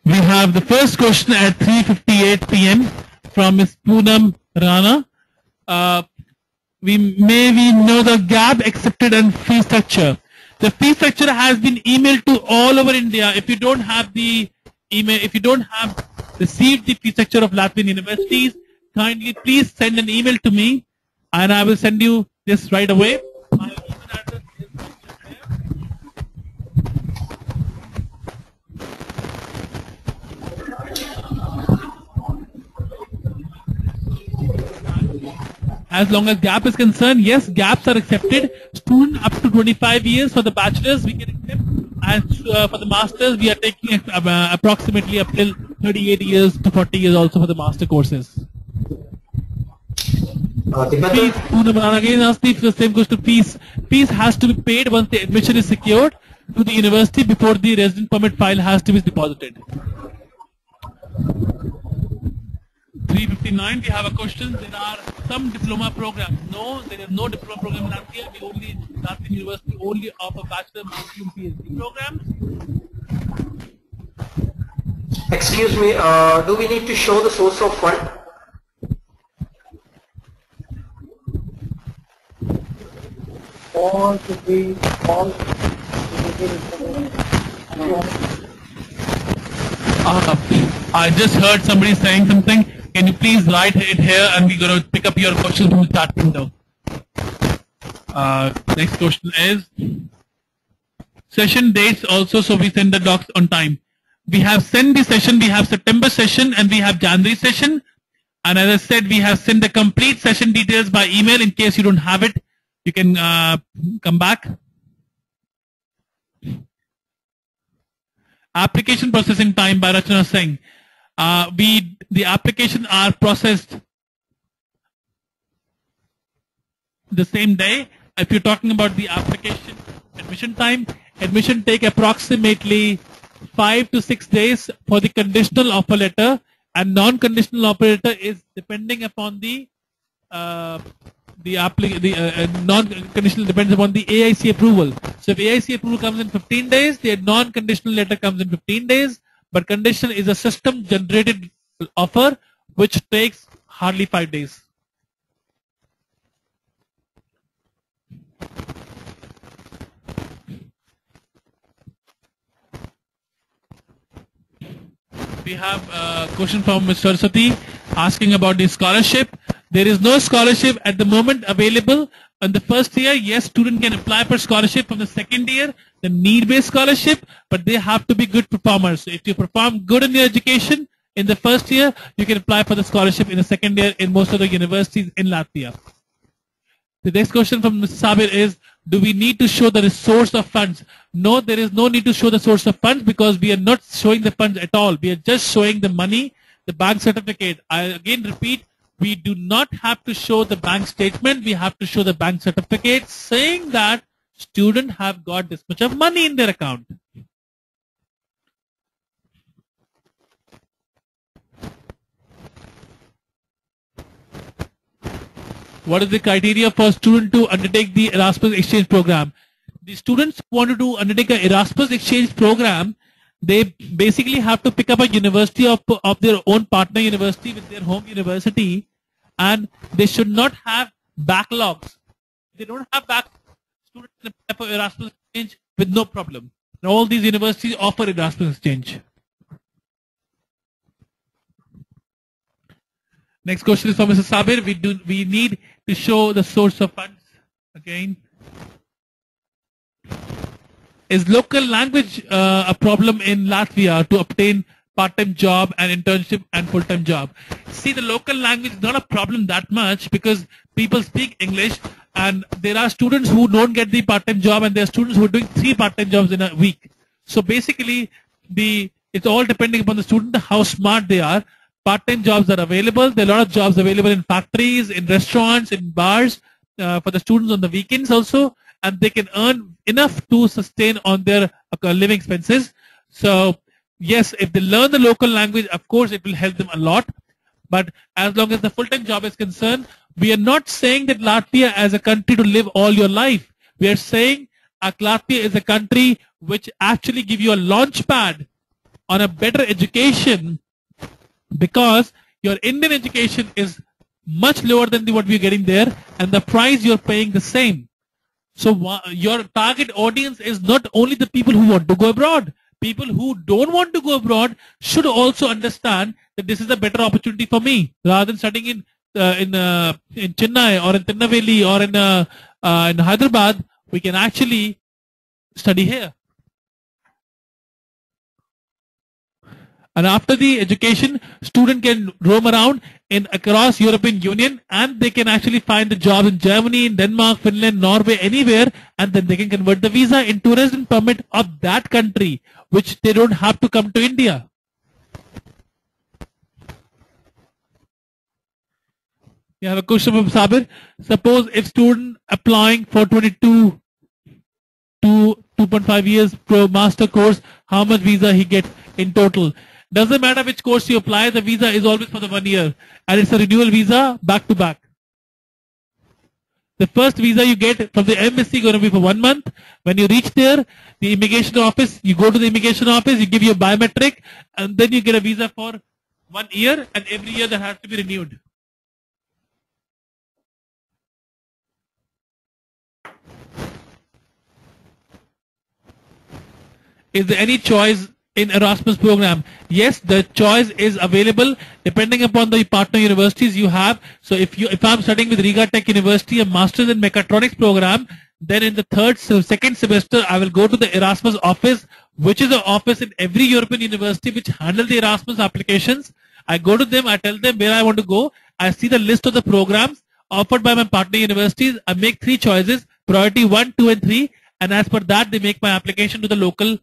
we have the first question at 3:58 p.m. from Ms. Poonam Rana. We know the gap accepted and fee structure. The fee structure has been emailed to all over India. If you don't have the email, if you don't have received the fee structure of Latvian universities, kindly please send an email to me, and I will send you this right away. My email address is mentioned there. As long as gap is concerned, yes, gaps are accepted. Student up to 25 years for the bachelor's we can accept, and for the masters we are taking approximately up till 38 years to 40 years also for the master courses. Fees, again asked the same goes to fees. Fees has to be paid once the admission is secured to the university before the resident permit file has to be deposited. 3:59, we have a question. There are some diploma programs. No, there is no diploma program in Latvia. Latvian University only offer bachelor, master, and PhD programs. Excuse me, do we need to show the source of fund? All to be all. I just heard somebody saying something. Can you please write it here, and we're going to pick up your questions from the chat window. Next question is session dates also, so we send the docs on time. We have sent the session, we have September session and we have January session. And as I said, we have sent the complete session details by email. In case you don't have it, you can come back. Application processing time by Rachana Singh. The applications are processed the same day. If you're talking about the application admission time, admission take approximately 5 to 6 days for the conditional offer letter, and non-conditional offer letter is depending upon the non-conditional depends upon the AIC approval. So if AIC approval comes in 15 days, the non-conditional letter comes in 15 days, but conditional is a system generated offer which takes hardly 5 days. we have a question from Ms. Saraswati asking about the scholarship. There is no scholarship at the moment available in the first year. Yes, student can apply for scholarship from the second year, the need-based scholarship, but they have to be good performers. So if you perform good in your education in the first year, you can apply for the scholarship in the second year in most of the universities in Latvia. The next question from Mr. Sabir is, do we need to show the source of funds? No, there is no need to show the source of funds because we are not showing the funds at all. We are just showing the money, the bank certificate. I again repeat, we do not have to show the bank statement. We have to show the bank certificate saying that students have got this much of money in their account. What is the criteria for a student to undertake the Erasmus exchange program? The students who want to undertake an Erasmus exchange program, they basically have to pick up a university of their own partner university with their home university, and they should not have backlogs. They don't have students can apply for Erasmus exchange with no problem. And all these universities offer Erasmus exchange. Next question is from Mr. Sabir. We need to show the source of funds again. Is local language a problem in Latvia to obtain part-time job and internship and full-time job? See, the local language is not a problem that much because people speak English, and there are students who don't get the part-time job, and there are students who are doing 3 part-time jobs in a week. So basically, it's all depending upon the student, how smart they are. Part-time jobs are available. There are a lot of jobs available in factories, in restaurants, in bars for the students on the weekends also, and they can earn enough to sustain on their living expenses. So yes, if they learn the local language, of course it will help them a lot. But as long as the full-time job is concerned, we are not saying that Latvia as a country to live all your life. We are saying Latvia is a country which actually give you a launch pad on a better education, because your Indian education is much lower than what we're getting there, and the price you're paying the same. So your target audience is not only the people who want to go abroad. People who don't want to go abroad should also understand that this is a better opportunity for me. Rather than studying in Chennai or in Tirunelveli or in Hyderabad, we can actually study here. And after the education, student can roam around across European Union, and they can actually find a job in Germany, in Denmark, Finland, Norway, anywhere, and then they can convert the visa into resident permit of that country, which they don't have to come to India. You have a question from Sabir. Suppose if student applying for 22 to 2.5 years pro master course, how much visa he get in total? Doesn't matter which course you apply, the visa is always for the 1 year, and it's a renewal visa back to back. The first visa you get from the embassy going to be for 1 month. When you reach there, the immigration office, you go to the immigration office, you give your biometric, and then you get a visa for 1 year, and every year that has to be renewed. Is there any choice in Erasmus program? Yes, the choice is available depending upon the partner universities you have. So if I'm studying with Riga Tech University, a master's in mechatronics program, then in the second semester I will go to the Erasmus office, which is an office in every European university which handle the Erasmus applications. I go to them, I tell them where I want to go, I see the list of the programs offered by my partner universities, I make 3 choices, priority 1, 2 and 3, and as per that they make my application to the local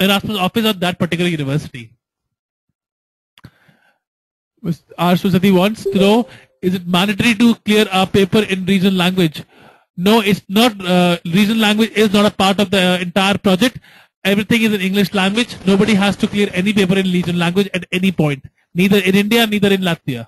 Erasmus office of that particular university. R. Susati wants to know, is it mandatory to clear our paper in regional language? No, it's not. Regional language is not a part of the entire project. Everything is in English language. Nobody has to clear any paper in regional language at any point. Neither in India, neither in Latvia.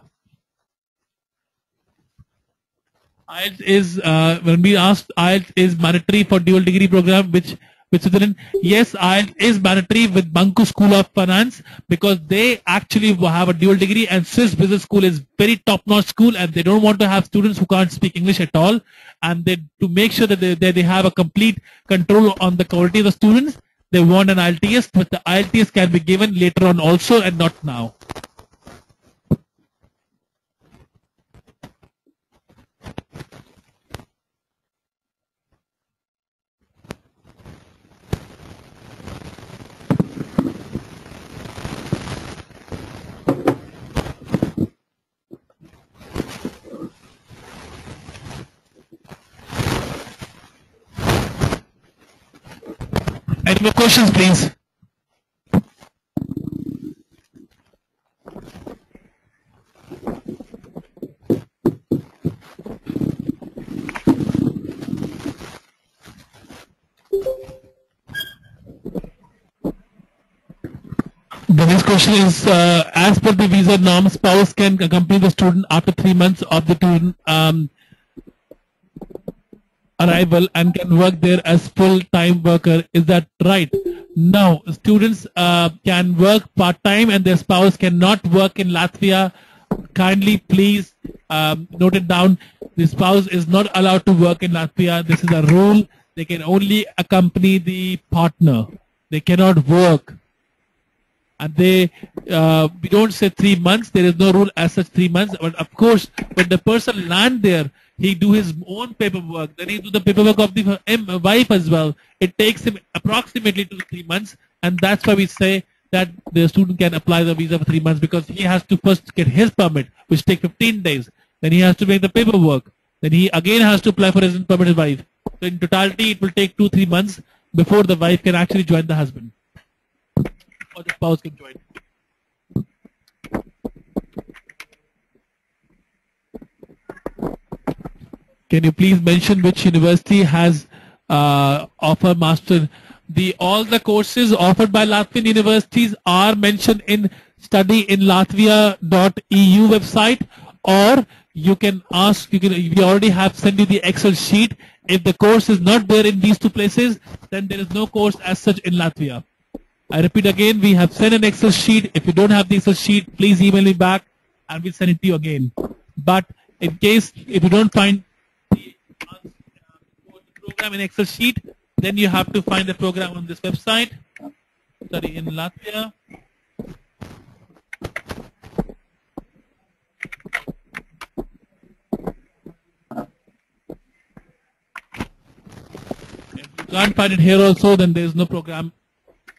IELTS is, when we asked, IELTS is mandatory for dual degree program, which Switzerland. Yes, IELTS is mandatory with Banku School of Finance because they actually have a dual degree, and Swiss Business School is very top-notch school, and they don't want to have students who can't speak English at all, and to make sure that they have a complete control on the quality of the students, they want an IELTS, but the IELTS can be given later on also and not now. Any more questions, please? The next question is, as per the visa norm, spouse can accompany the student after 3 months of the student arrival and can work there as full-time worker. Is that right? No, students can work part-time and their spouse cannot work in Latvia. Kindly please note it down. The spouse is not allowed to work in Latvia. This is a rule. They can only accompany the partner. They cannot work. And we don't say 3 months. There is no rule as such 3 months. But of course, when the person land there, he do his own paperwork. Then he do the paperwork of the wife as well. It takes him approximately 2 to 3 months, and that's why we say that the student can apply the visa for 3 months, because he has to first get his permit, which takes 15 days. Then he has to make the paperwork. Then he again has to apply for his permanent wife. So in totality, it will take 2-3 months before the wife can actually join the husband, or the spouse can join. Can you please mention which university has offer master? All the courses offered by Latvian universities are mentioned in studyinlatvia.eu website, or you can ask. We already have sent you the Excel sheet. If the course is not there in these two places, then there is no course as such in Latvia. I repeat again, we have sent an Excel sheet. If you don't have the Excel sheet, please email me back and we'll send it to you again. But in case if you don't find the program in Excel sheet, then you have to find the program on this website. Study in Latvia. If you can't find it here also, then there is no program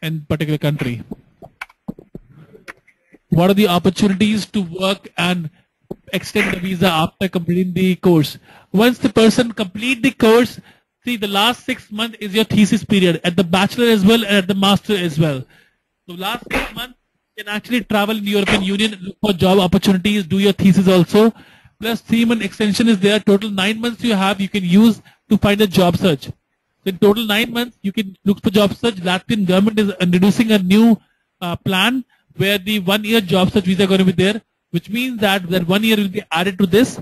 in particular country. What are the opportunities to work and extend the visa after completing the course? Once the person complete the course, see, the last 6 months is your thesis period at the bachelor as well and at the master as well. So last 6 months you can actually travel in the European Union, look for job opportunities, do your thesis also. Plus 3-month extension is there. Total 9 months you have, you can use to find a job search. So in total 9 months you can look for job search. Latvian government is introducing a new plan where the 1-year job search visa is going to be there, which means that 1 year will be added to this.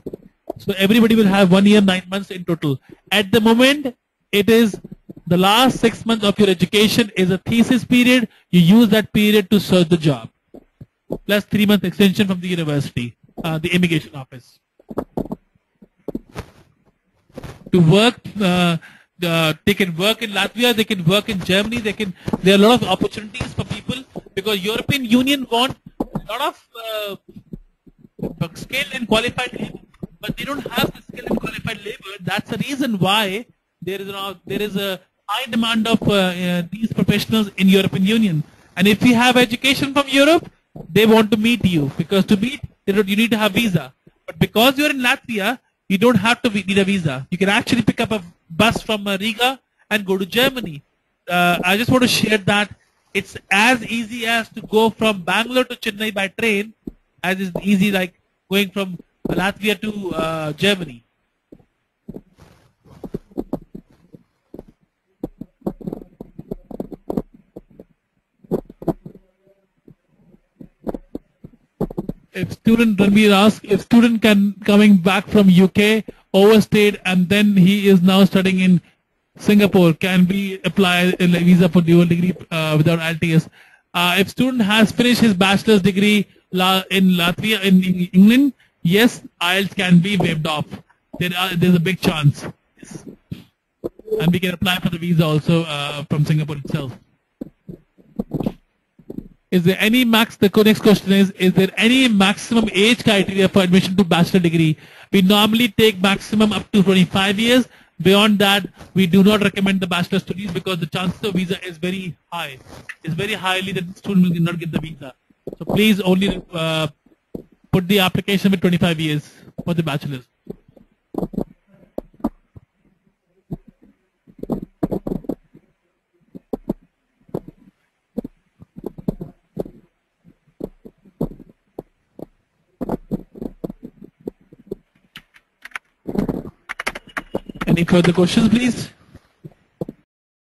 So everybody will have 1 year, 9 months in total. At the moment, it is the last 6 months of your education is a thesis period. You use that period to search the job. Plus 3 month extension from the university, the immigration office. To work, they can work in Latvia, they can work in Germany, there are a lot of opportunities for people, because European Union want a lot of skilled and qualified labor, but they don't have the skilled and qualified labor. That's the reason why there is a high demand of these professionals in European Union. And if you have education from Europe, they want to meet you, because to meet you need to have visa. But because you're in Latvia, you don't have to need a visa. You can actually pick up a bus from Riga and go to Germany. I just want to share that it's as easy as to go from Bangalore to Chennai by train as is easy like going from Latvia to Germany. If student coming back from UK, overstayed, and then he is now studying in Singapore, can be apply a visa for dual degree without IELTS. If student has finished his bachelor's degree in Latvia, in England, yes, IELTS can be waived off. There's a big chance. Yes. And we can apply for the visa also from Singapore itself. Is there any the next question is there any maximum age criteria for admission to bachelor degree? We normally take maximum up to 25 years. Beyond that, we do not recommend the bachelor studies because the chances of visa is very high. It's very highly that the student will not get the visa. So please only put the application with 25 years for the bachelor's. Any further questions, please?